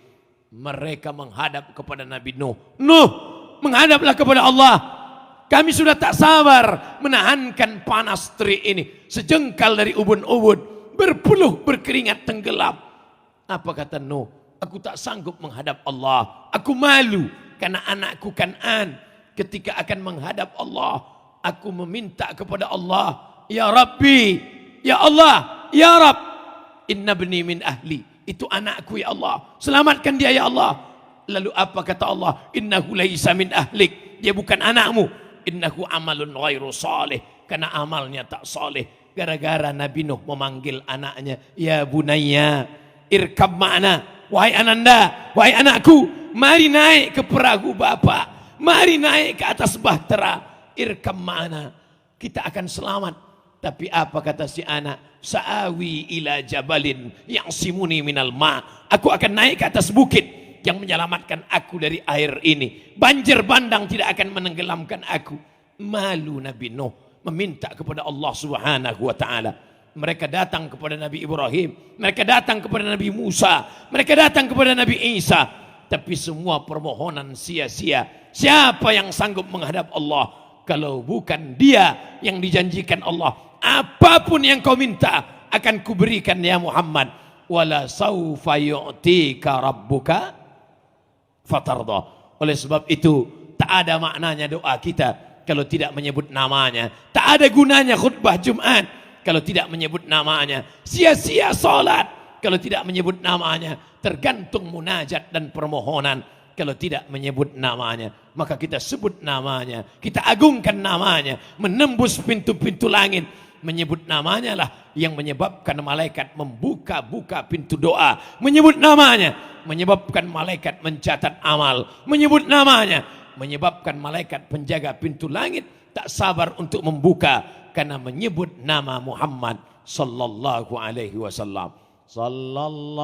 Mereka menghadap kepada Nabi Nuh. Nuh, menghadaplah kepada Allah. Kami sudah tak sabar menahankan panas terik ini. Sejengkal dari ubun-ubun, berpeluh berkeringat tenggelam. Apa kata Nuh? Aku tak sanggup menghadap Allah. Aku malu karena anakku Kan'an ketika akan menghadap Allah. Aku meminta kepada Allah, ya Rabbi, ya Allah, ya Rabb, inna bni min ahli. Itu anakku ya Allah, selamatkan dia ya Allah. Lalu apa kata Allah? Innahu laisa min ahlik. Dia bukan anakmu. Innahu amalun ghairu salih. Karena amalnya tak saleh. Gara-gara Nabi Nuh memanggil anaknya, ya bunayya irkab ma'na. Wahai ananda, wahai anakku, mari naik ke perahu Bapak. Mari naik ke atas bahtera. Irkab ma'na. Kita akan selamat. Tapi apa kata si anak? Sa'awi ila jabalin yang simuni minal ma. Aku akan naik ke atas bukit yang menyelamatkan aku dari air ini. Banjir bandang tidak akan menenggelamkan aku. Malu Nabi Nuh meminta kepada Allah Subhanahu wa ta'ala. Mereka datang kepada Nabi Ibrahim, mereka datang kepada Nabi Musa, mereka datang kepada Nabi Isa. Tapi semua permohonan sia-sia. Siapa yang sanggup menghadap Allah kalau bukan dia yang dijanjikan Allah? Apapun yang kau minta akan kuberikan ya Muhammad. Wala saufa yu'tika rabbuka fatarda. Oleh sebab itu tak ada maknanya doa kita kalau tidak menyebut namanya. Tak ada gunanya khutbah Jumat kalau tidak menyebut namanya. Sia-sia salat kalau tidak menyebut namanya. Tergantung munajat dan permohonan kalau tidak menyebut namanya. Maka kita sebut namanya, kita agungkan namanya, menembus pintu-pintu langit. Menyebut namanya lah yang menyebabkan malaikat membuka-buka pintu doa. Menyebut namanya menyebabkan malaikat mencatat amal. Menyebut namanya menyebabkan malaikat penjaga pintu langit tak sabar untuk membuka karena menyebut nama Muhammad sallallahu alaihi wasallam. Sallallahu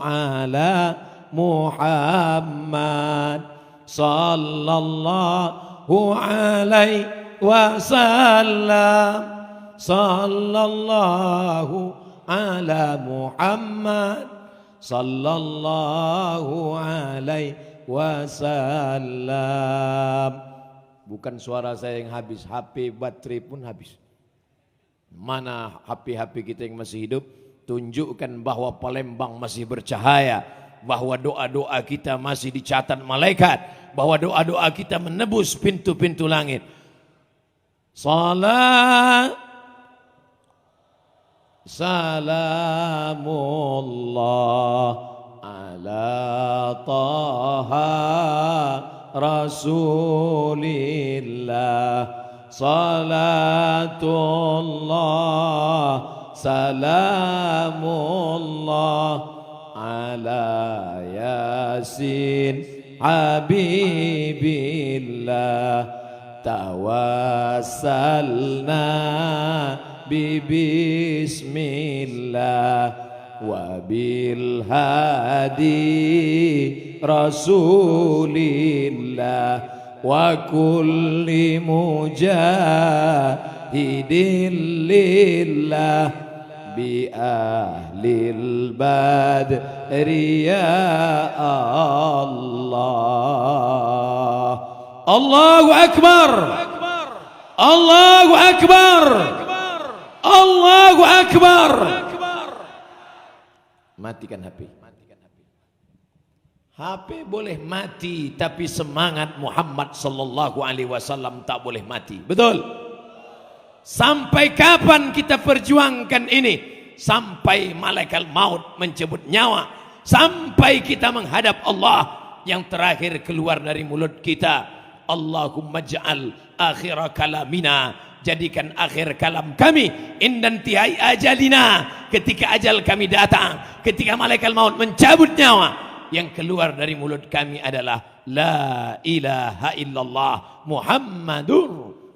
ala Muhammad sallallahu alaihi wasallam. Sallallahu ala Muhammad sallallahu alaihi wasallam. Bukan suara saya yang habis, HP baterai pun habis. Mana HP-HP kita yang masih hidup? Tunjukkan bahwa Palembang masih bercahaya, bahwa doa-doa kita masih dicatat malaikat, bahwa doa-doa kita menebus pintu-pintu langit. Salat salamullah ala taha rasulillah. Salatullah salamullah ala yasin habibillah. Tawassalna bismillah wa bil hadi rasulillah wa kulli mujahidin lillah bi ahlil badri ya Allah. Allahu Akbar, Allahu Akbar, Allahu Akbar. Matikan HP. HP boleh mati, tapi semangat Muhammad sallallahu alaihi wasallam tak boleh mati. Betul? Sampai kapan kita perjuangkan ini? sampai malaikat maut mencabut nyawa, sampai kita menghadap Allah. Yang terakhir keluar dari mulut kita, Allahumma ja'al akhira kalamina, jadikan akhir kalam kami indan tihai ajalina, ketika ajal kami datang, ketika malaikat maut mencabut nyawa, yang keluar dari mulut kami adalah la ilaha illallah Muhammadur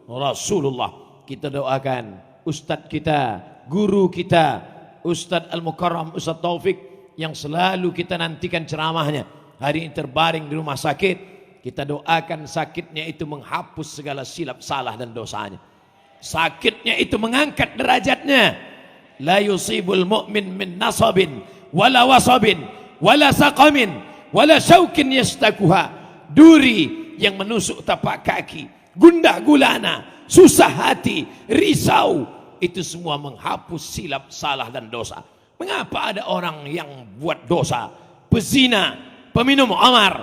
Rasulullah. Kita doakan ustadz kita, guru kita, Ustadz Al-Mukarram, Ustadz Taufik, yang selalu kita nantikan ceramahnya. Hari ini terbaring di rumah sakit. Kita doakan sakitnya itu menghapus segala silap salah dan dosanya. Sakitnya itu mengangkat derajatnya. La yusibul mu'min min nasabin wala wasabin wala saqamin wala syaukin yastakuha. Duri yang menusuk tapak kaki, gundah gulana, susah hati, risau, itu semua menghapus silap salah dan dosa. Mengapa ada orang yang buat dosa, pezina, peminum khamar,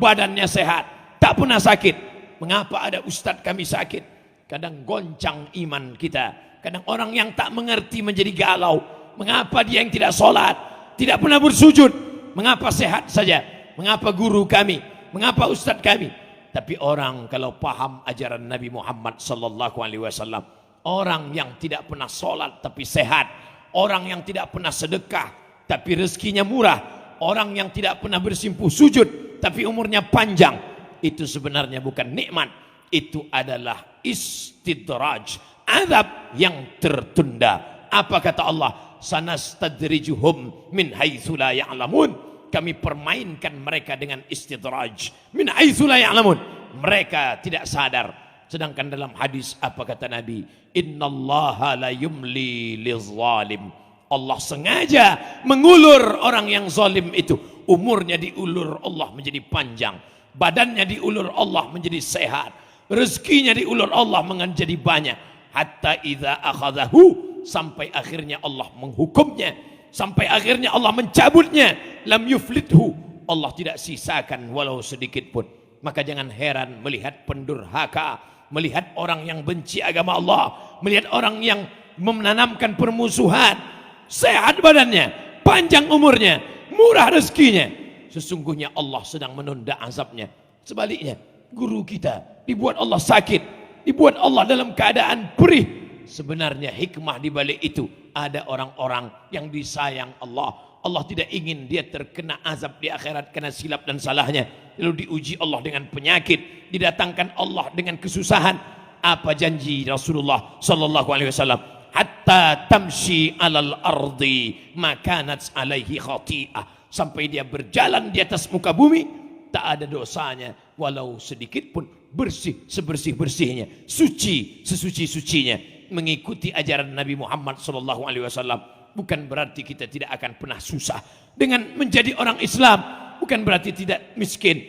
badannya sehat, tak pernah sakit? Mengapa ada ustadz kami sakit? Kadang goncang iman kita. Kadang orang yang tak mengerti menjadi galau. Mengapa dia yang tidak sholat, tidak pernah bersujud? Mengapa sehat saja? Mengapa guru kami? Mengapa ustadz kami? Tapi orang kalau paham ajaran Nabi Muhammad sallallahu alaihi wasallam, orang yang tidak pernah sholat tapi sehat, orang yang tidak pernah sedekah tapi rezekinya murah, orang yang tidak pernah bersimpuh sujud tapi umurnya panjang, itu sebenarnya bukan nikmat, itu adalah istidraj, azab yang tertunda. Apa kata Allah? Sanastadrijuhum min haitsu la ya'lamun. Kami permainkan mereka dengan istidraj min haitsu la ya'lamun. Mereka tidak sadar. Sedangkan dalam hadis apa kata Nabi? Innallaha la yumli lizalim. Allah sengaja mengulur orang yang zalim itu. Umurnya diulur Allah menjadi panjang, badannya diulur Allah menjadi sehat, rezekinya diulur Allah menjadi banyak. Hatta idza akhadhahu, sampai akhirnya Allah menghukumnya, sampai akhirnya Allah mencabutnya. Lam yuflithu, Allah tidak sisakan walau sedikit pun. Maka jangan heran melihat pendurhaka, melihat orang yang benci agama Allah, melihat orang yang menanamkan permusuhan. Sehat badannya, panjang umurnya, murah rezekinya, sesungguhnya Allah sedang menunda azabnya. Sebaliknya, guru kita dibuat Allah sakit, dibuat Allah dalam keadaan perih. Sebenarnya hikmah di balik itu, ada orang-orang yang disayang Allah. Allah tidak ingin dia terkena azab di akhirat karena silap dan salahnya. Lalu diuji Allah dengan penyakit, didatangkan Allah dengan kesusahan. Apa janji Rasulullah sallallahu alaihi wasallam? Hatta tamshi alal ardi makanat alaihi khati'ah. Sampai dia berjalan di atas muka bumi, tak ada dosanya walau sedikit pun, bersih sebersih-bersihnya, suci sesuci-sucinya. Mengikuti ajaran Nabi Muhammad sallallahu alaihi wasallam bukan berarti kita tidak akan pernah susah. Dengan menjadi orang Islam bukan berarti tidak miskin.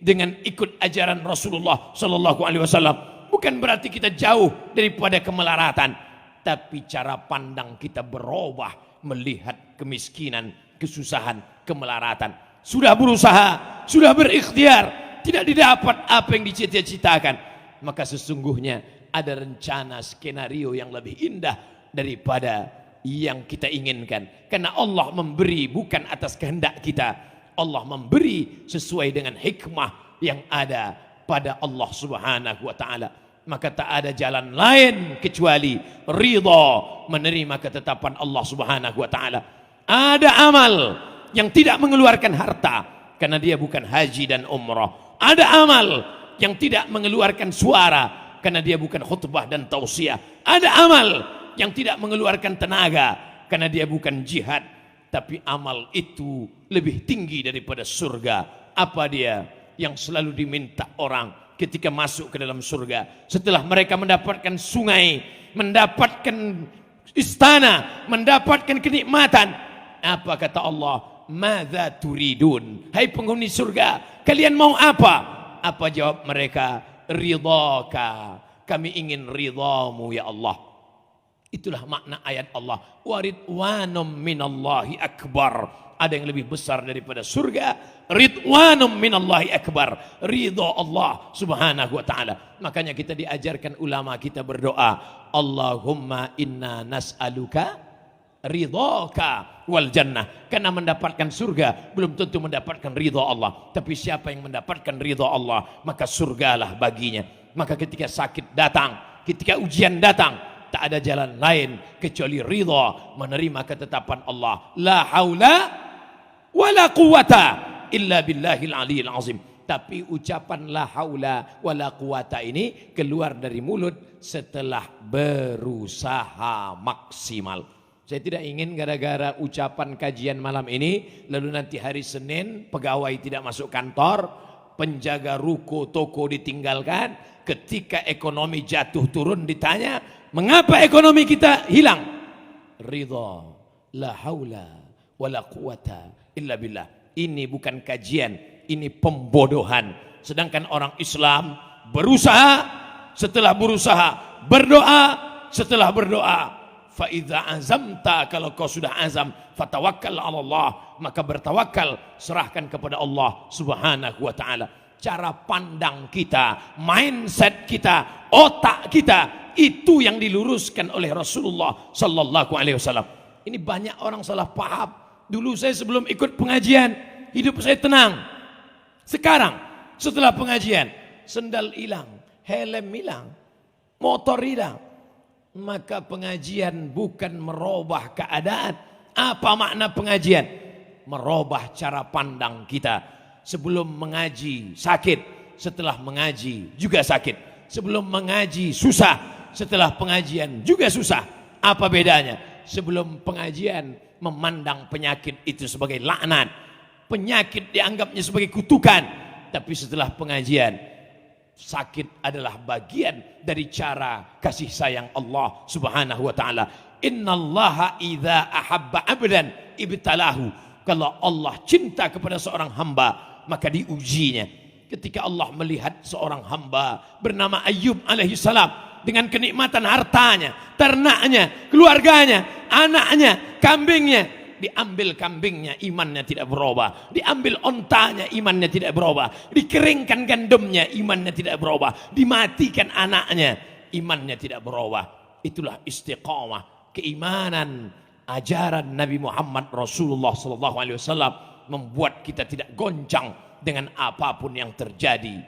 Dengan ikut ajaran Rasulullah sallallahu alaihi wasallam bukan berarti kita jauh daripada kemelaratan. Tapi cara pandang kita berubah melihat kemiskinan, kesusahan, kemelaratan. Sudah berusaha, sudah berikhtiar, tidak didapat apa yang dicita-citakan, maka sesungguhnya ada rencana skenario yang lebih indah daripada yang kita inginkan. Karena Allah memberi bukan atas kehendak kita, Allah memberi sesuai dengan hikmah yang ada pada Allah Subhanahu wa taala. Maka tak ada jalan lain kecuali ridha, menerima ketetapan Allah Subhanahu wa taala. Ada amal yang tidak mengeluarkan harta karena dia bukan haji dan umrah. Ada amal yang tidak mengeluarkan suara karena dia bukan khutbah dan tausiah. Ada amal yang tidak mengeluarkan tenaga karena dia bukan jihad. Tapi amal itu lebih tinggi daripada surga. Apa dia yang selalu diminta orang ketika masuk ke dalam surga? Setelah mereka mendapatkan sungai, mendapatkan istana, mendapatkan kenikmatan, apa kata Allah? Madza turidun? Hai penghuni surga, kalian mau apa? Apa jawab mereka? Ridhaka, kami ingin ridhamu ya Allah. Itulah makna ayat Allah. Wa ridwanum minallahi akbar. Ada yang lebih besar daripada surga. Ridwanum minallahi akbar. Ridha Allah Subhanahu wa taala. Makanya kita diajarkan ulama kita berdoa, Allahumma inna nas'aluka ridhaka wal jannah. Karena mendapatkan surga belum tentu mendapatkan ridha Allah, tapi siapa yang mendapatkan ridha Allah maka surgalah baginya. Maka ketika sakit datang, ketika ujian datang, tak ada jalan lain kecuali ridha, menerima ketetapan Allah. La haula wala quwata illa billahil aliyil azim. Tapi ucapan la haula wala quwata ini keluar dari mulut setelah berusaha maksimal. Saya tidak ingin gara-gara ucapan kajian malam ini lalu nanti hari Senin pegawai tidak masuk kantor, penjaga ruko toko ditinggalkan, ketika ekonomi jatuh turun ditanya, mengapa ekonomi kita hilang? Ridha, la haula wala quwata illa billah. Ini bukan kajian, ini pembodohan. Sedangkan orang Islam berusaha, setelah berusaha berdoa, setelah berdoa fa idza azamta, kalau kau sudah azam, fatawakkal 'ala Allah, maka bertawakal, serahkan kepada Allah Subhanahu wa taala. Cara pandang kita, mindset kita, otak kita, itu yang diluruskan oleh Rasulullah sallallahu alaihi wasallam. Ini banyak orang salah paham. Dulu saya sebelum ikut pengajian, hidup saya tenang. Sekarang setelah pengajian, sendal hilang, helm hilang, motor hilang. Maka pengajian bukan merubah keadaan. Apa makna pengajian? Merubah cara pandang kita. Sebelum mengaji sakit, setelah mengaji juga sakit. Sebelum mengaji susah, setelah pengajian juga susah. Apa bedanya? Sebelum pengajian memandang penyakit itu sebagai laknat, penyakit dianggapnya sebagai kutukan. Tapi setelah pengajian, sakit adalah bagian dari cara kasih sayang Allah Subhanahu wa taala. Innallaha idza ahabba 'abdan ibtalahu. Kalau Allah cinta kepada seorang hamba, maka diujinya. Ketika Allah melihat seorang hamba bernama Ayyub alaihi salam dengan kenikmatan hartanya, ternaknya, keluarganya, anaknya, kambingnya, diambil kambingnya, imannya tidak berubah. Diambil ontanya, imannya tidak berubah. Dikeringkan gandumnya, imannya tidak berubah. Dimatikan anaknya, imannya tidak berubah. Itulah istiqamah, keimanan, ajaran Nabi Muhammad Rasulullah SAW membuat kita tidak goncang dengan apapun yang terjadi.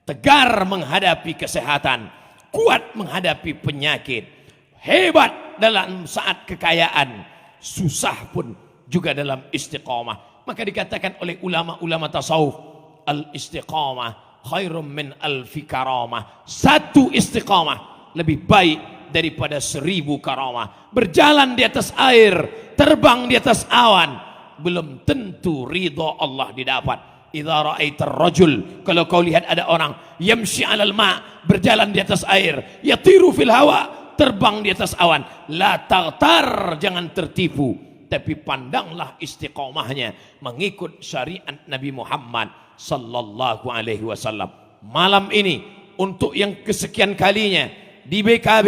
Tegar menghadapi kesehatan, kuat menghadapi penyakit, hebat dalam saat kekayaan, susah pun juga dalam istiqamah. Maka dikatakan oleh ulama-ulama tasawuf, al-istiqamah khairum min alfi karamah. Satu istiqamah lebih baik daripada 1000 karamah. Berjalan di atas air, terbang di atas awan, belum tentu ridha Allah didapat. Idza ra'aitar rajul, kalau kau lihat ada orang yamshi 'alal ma', berjalan di atas air, yatiru fil hawa, terbang di atas awan, la taghtar, jangan tertipu, tapi pandanglah istiqomahnya mengikut syariat Nabi Muhammad sallallahu alaihi wasallam. Malam ini untuk yang kesekian kalinya di BKB,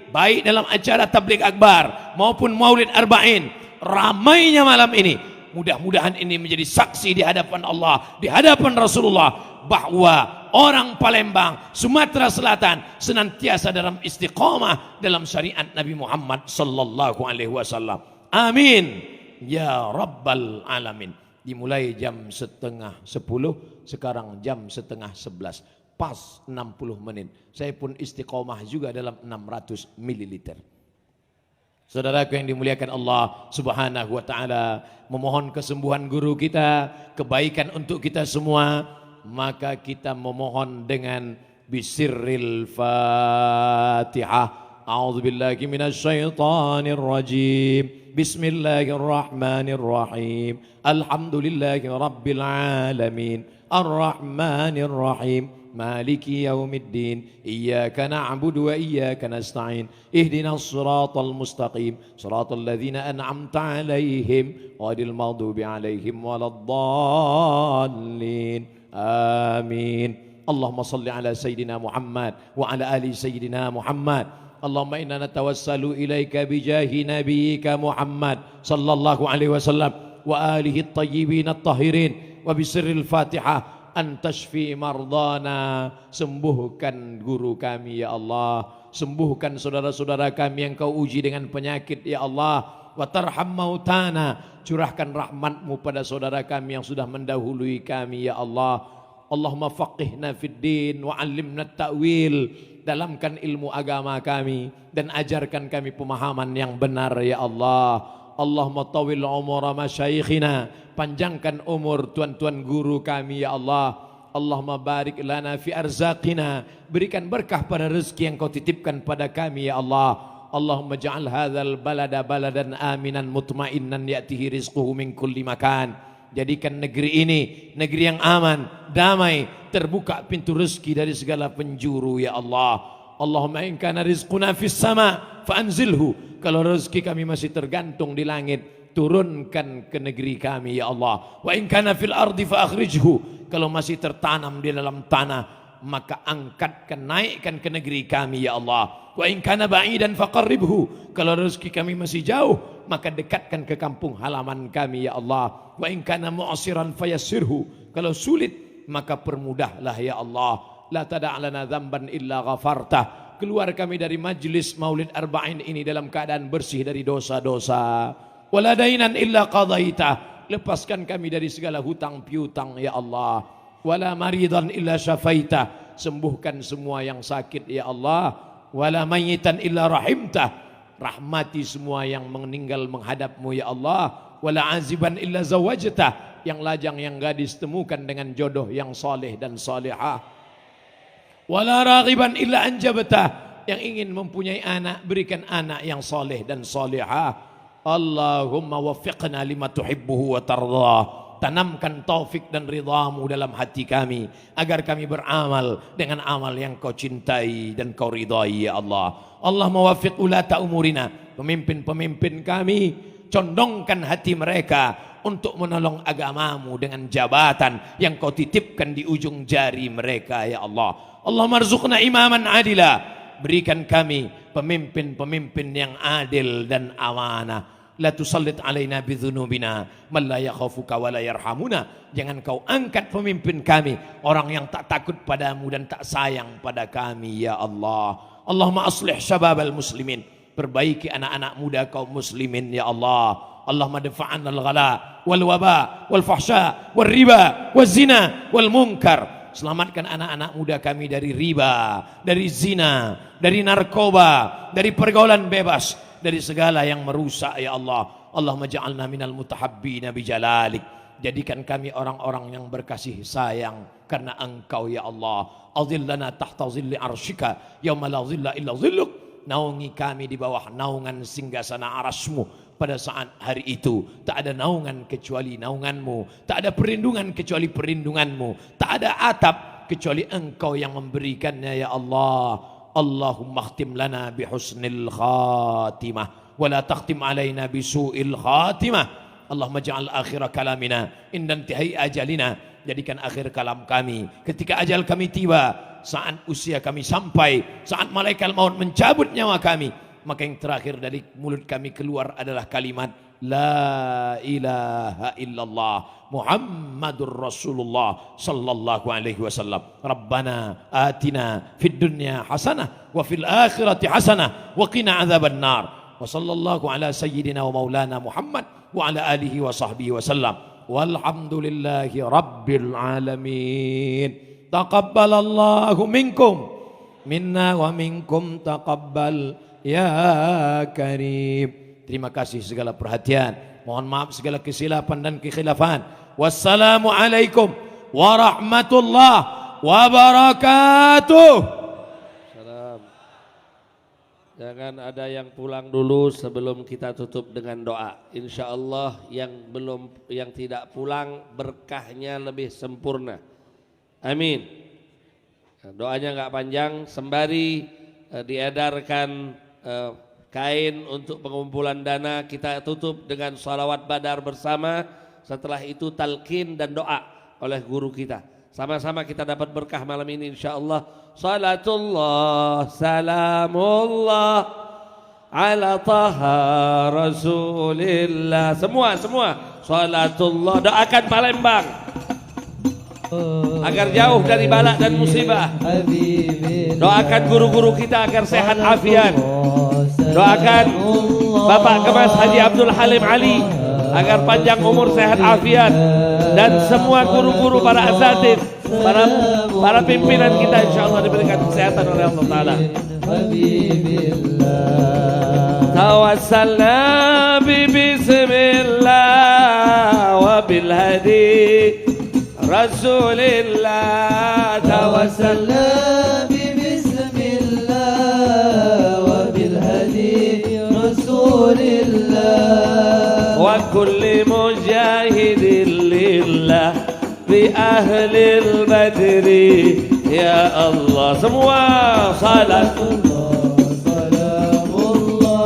baik dalam acara tabligh akbar maupun maulid arba'in, ramainya malam ini, mudah-mudahan ini menjadi saksi di hadapan Allah, di hadapan Rasulullah, bahwa orang Palembang, Sumatera Selatan senantiasa dalam istiqamah dalam syariat Nabi Muhammad sallallahu alaihi wasallam. Amin ya rabbal alamin. Dimulai jam 9:30, sekarang jam 10:30, pas 60 menit. Saya pun istiqamah juga dalam 600 ml. Saudaraku yang dimuliakan Allah Subhanahu wa taala, memohon kesembuhan guru kita, kebaikan untuk kita semua, maka kita memohon dengan bisirril Fatihah. A'udzubillahi minasyaitonir rajim. Bismillahirrahmanirrahim. Alhamdulillahi rabbil alamin. Arrahmanir rahim. Maliki yaumiddin. Iyyaka na'budu wa iyyaka nasta'in. Ihdinas siratal mustaqim. Siratal ladzina an'amta 'alaihim ghairil maghdubi 'alaihim waladdallin. Amin. Allahumma salli ala sayyidina Muhammad wa ala ali sayyidina Muhammad. Allahumma inna natawassalu ilaika bijahi nabiyyika Muhammad sallallahu alaihi wasallam wa alihi at-tayyibin at-tahirin wa bisirril Fatihah an tashfi mardana. Sembuhkan guru kami ya Allah, sembuhkan saudara-saudara kami yang kau uji dengan penyakit ya Allah. wa tarham mautana, curahkan rahmatmu pada saudara kami yang sudah mendahului kami ya Allah. Allahumma faqihna fid din wa 'allimna ta'wil, dalamkan ilmu agama kami dan ajarkan kami pemahaman yang benar ya Allah. Allahumma tawil umura masyayikhina, panjangkan umur tuan-tuan guru kami ya Allah. Allahumma barik lana fi arzaqina, berikan berkah pada rezeki yang kau titipkan pada kami ya Allah. Allahumma ja'al hadzal balada baladan aminan mutmainnan ya'tihi rizquhu min kulli makan. Jadikan negeri ini negeri yang aman, damai, terbuka pintu rezeki dari segala penjuru ya Allah. Allahumma in kana rizquna fis sama fa'anzilhu, kalau rezeki kami masih tergantung di langit, turunkan ke negeri kami ya Allah. Wa in kana fil ardi fa akhrijhu, kalau masih tertanam di dalam tanah maka angkatkan, naikkan ke negeri kami ya Allah. Wa in kana ba'idan faqarribhu, kalau rezeki kami masih jauh maka dekatkan ke kampung halaman kami ya Allah. Wa in kana mu'siran fayassirhu, kalau sulit maka permudahlah ya Allah. La tada' lana dzamban illa ghafartah, keluar kami dari majlis Maulid Arba'in ini dalam keadaan bersih dari dosa-dosa. Wala dainan illa qadaitah, lepaskan kami dari segala hutang piutang ya Allah. Wala maridan illa syafaitah, sembuhkan semua yang sakit ya Allah. Wala mayyitan illa rahimtah, rahmati semua yang meninggal menghadapmu ya Allah. Wala aziban illa zawajtah, yang lajang yang gadis temukan dengan jodoh yang saleh dan salihah. Wala raghiban illa anjabtah, yang ingin mempunyai anak berikan anak yang saleh dan salihah. Allahumma waffiqna lima tuhibbuhu wa tardah, tanamkan taufik dan ridhamu dalam hati kami agar kami beramal dengan amal yang kau cintai dan kau ridhai ya Allah. Allahumma waffiq ulata umurina, pemimpin-pemimpin kami, condongkan hati mereka untuk menolong agamamu dengan jabatan yang kau titipkan di ujung jari mereka ya Allah. Allahumma arzuqna imaman adila, berikan kami pemimpin-pemimpin yang adil dan amanah. La tusallit alaina bidzunubina man la yakhafuka wa la yarhamuna, jangan kau angkat pemimpin kami orang yang tak takut padamu dan tak sayang pada kami ya Allah. Allahumma aslih syababal muslimin, perbaiki anak-anak muda kaum muslimin ya Allah. Allahumma dafa'anna al-ghala wal waba wal fahsya wal riba wal zina wal munkar, selamatkan anak-anak muda kami dari riba, dari zina, dari narkoba, dari pergaulan bebas, dari segala yang merusak ya Allah. Allahumma ja'alna minal mutahabbina bijalalik, jadikan kami orang-orang yang berkasih sayang karena Engkau ya Allah. Adhillana tahta zilli arsyika yauma la zilla illa zilluk, naungi kami di bawah naungan singgasana arasmu pada saat hari itu. Tak ada naungan kecuali naunganmu, tak ada perlindungan kecuali perlindunganmu, tak ada atap kecuali Engkau yang memberikannya ya Allah. Allahumma khtim lana bihusnil khatimah wa la takhtim alaina bisu'il khatimah. Allahumma ja'al akhir kalamina inda intihai ajalina, jadikan akhir kalam kami ketika ajal kami tiba, saat usia kami sampai, saat malaikat maut mencabut nyawa kami, maka yang terakhir dari mulut kami keluar adalah kalimat La ilaha illallah Muhammadur Rasulullah sallallahu alaihi wasallam. Rabbana atina fid dunya hasanah wa fil akhirati hasanah wa qina adzaban nar. Wa sallallahu ala sayyidina wa maulana Muhammad wa ala alihi wa sahbihi wasallam. Walhamdulillahi rabbil alamin. Taqabbalallahu minkum minna wa minkum taqabbal ya karim. Terima kasih segala perhatian. Mohon maaf segala kesilapan dan kekhilafan. Wassalamualaikum warahmatullahi wabarakatuh. Salam. Jangan ada yang pulang dulu sebelum kita tutup dengan doa. Insya Allah yang tidak pulang berkahnya lebih sempurna. Amin. Doanya nggak panjang, sembari diedarkan kain untuk pengumpulan dana, kita tutup dengan salawat badar bersama. Setelah itu talqin dan doa oleh guru kita. Sama-sama kita dapat berkah malam ini insyaallah. Salatullah salamullah ala taha rasulillah. Semua salatullah, doakan Palembang agar jauh dari balak dan musibah. Doakan guru-guru kita agar sehat afiat. Doakan Bapak Kemas Haji Abdul Halim Ali agar panjang umur, sehat afiat, dan semua guru-guru, para asatidz, para pimpinan kita insyaallah diberikan kesehatan oleh Allah Taala. Tawassalna bi bismillah wa bil hadi Rasulillah. Tawassalna bi bismillah wa bil hadi Rasulillah wa kulli mujahidin lillah bi ahlil badri ya Allah. Semua salatullah salamullah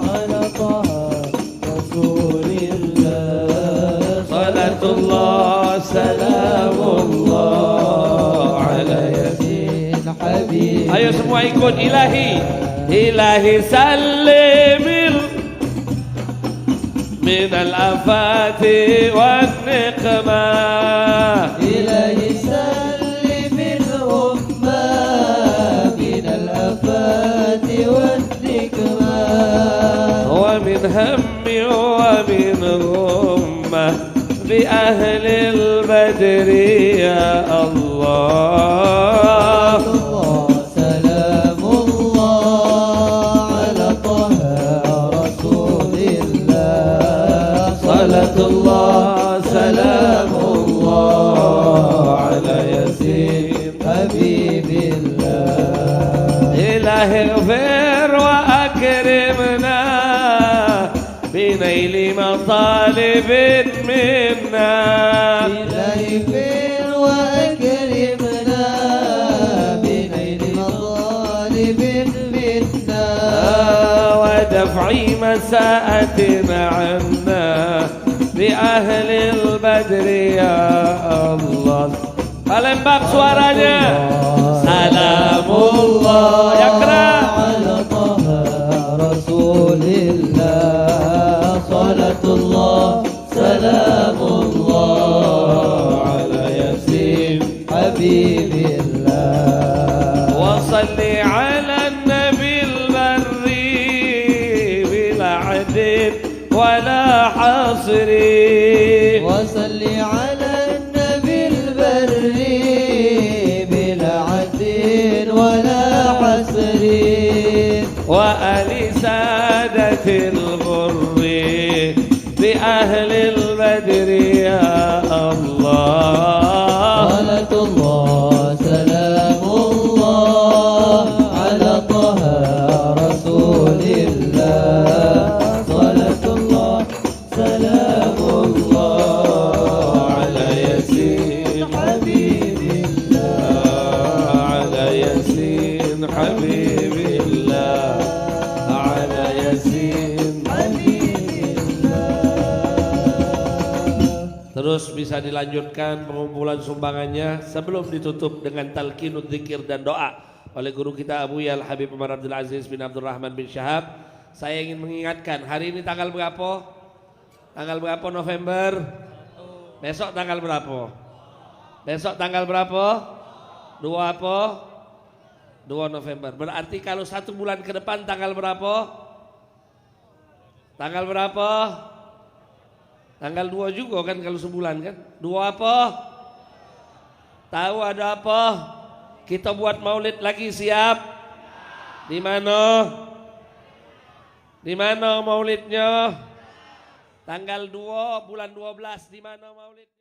ala taha rasulillah. Salatullah salamullah ala yasin habib. Ayo semua ikut ilahi, ilahi sallimil من الآفات والنقمة. إلهي سلم الأمة من الآفات والنقمة ومن هم ومن غمة بأهل البدر يا الله. سلام الله على طه رسول الله. Salatullah salamullah ala yasin habibillah. Ilahi ighfir wa akrimna binaili matalibin minna. Ilahi ighfir wa akrimna binaili matalibin minna wa daf'i masa'atina 'anna بأهل البدر يا الله. Palembang suaranya. Salamullah ya keras. Ala taha rasulillah. Salatullah salamullah ala yasin habibillah. Wa salli ala nabil barri bila adid ولا حصر. وصل على النبي البر بلا عد ولا حصر وآل سادة الغر بأهل البدر يا الله. صلاة الله سلام الله على طه رسول الله. Terus bisa dilanjutkan pengumpulan sumbangannya sebelum ditutup dengan talqinut zikir dan doa oleh guru kita Abu Yal Habib Umar Abdul Aziz bin Abdul Rahman bin Syahab. Saya ingin mengingatkan, hari ini tanggal berapa? Tanggal berapa November? Besok tanggal berapa? Besok tanggal berapa? 2 apa? 2 November. Berarti kalau 1 bulan ke depan tanggal berapa? Tanggal berapa? Tanggal 2 juga kan kalau sebulan kan? 2 apa? Tahu ada apa? Kita buat maulid lagi, siap? Di mana? Di mana maulidnya? Tanggal 2 bulan 12 di mana maulid?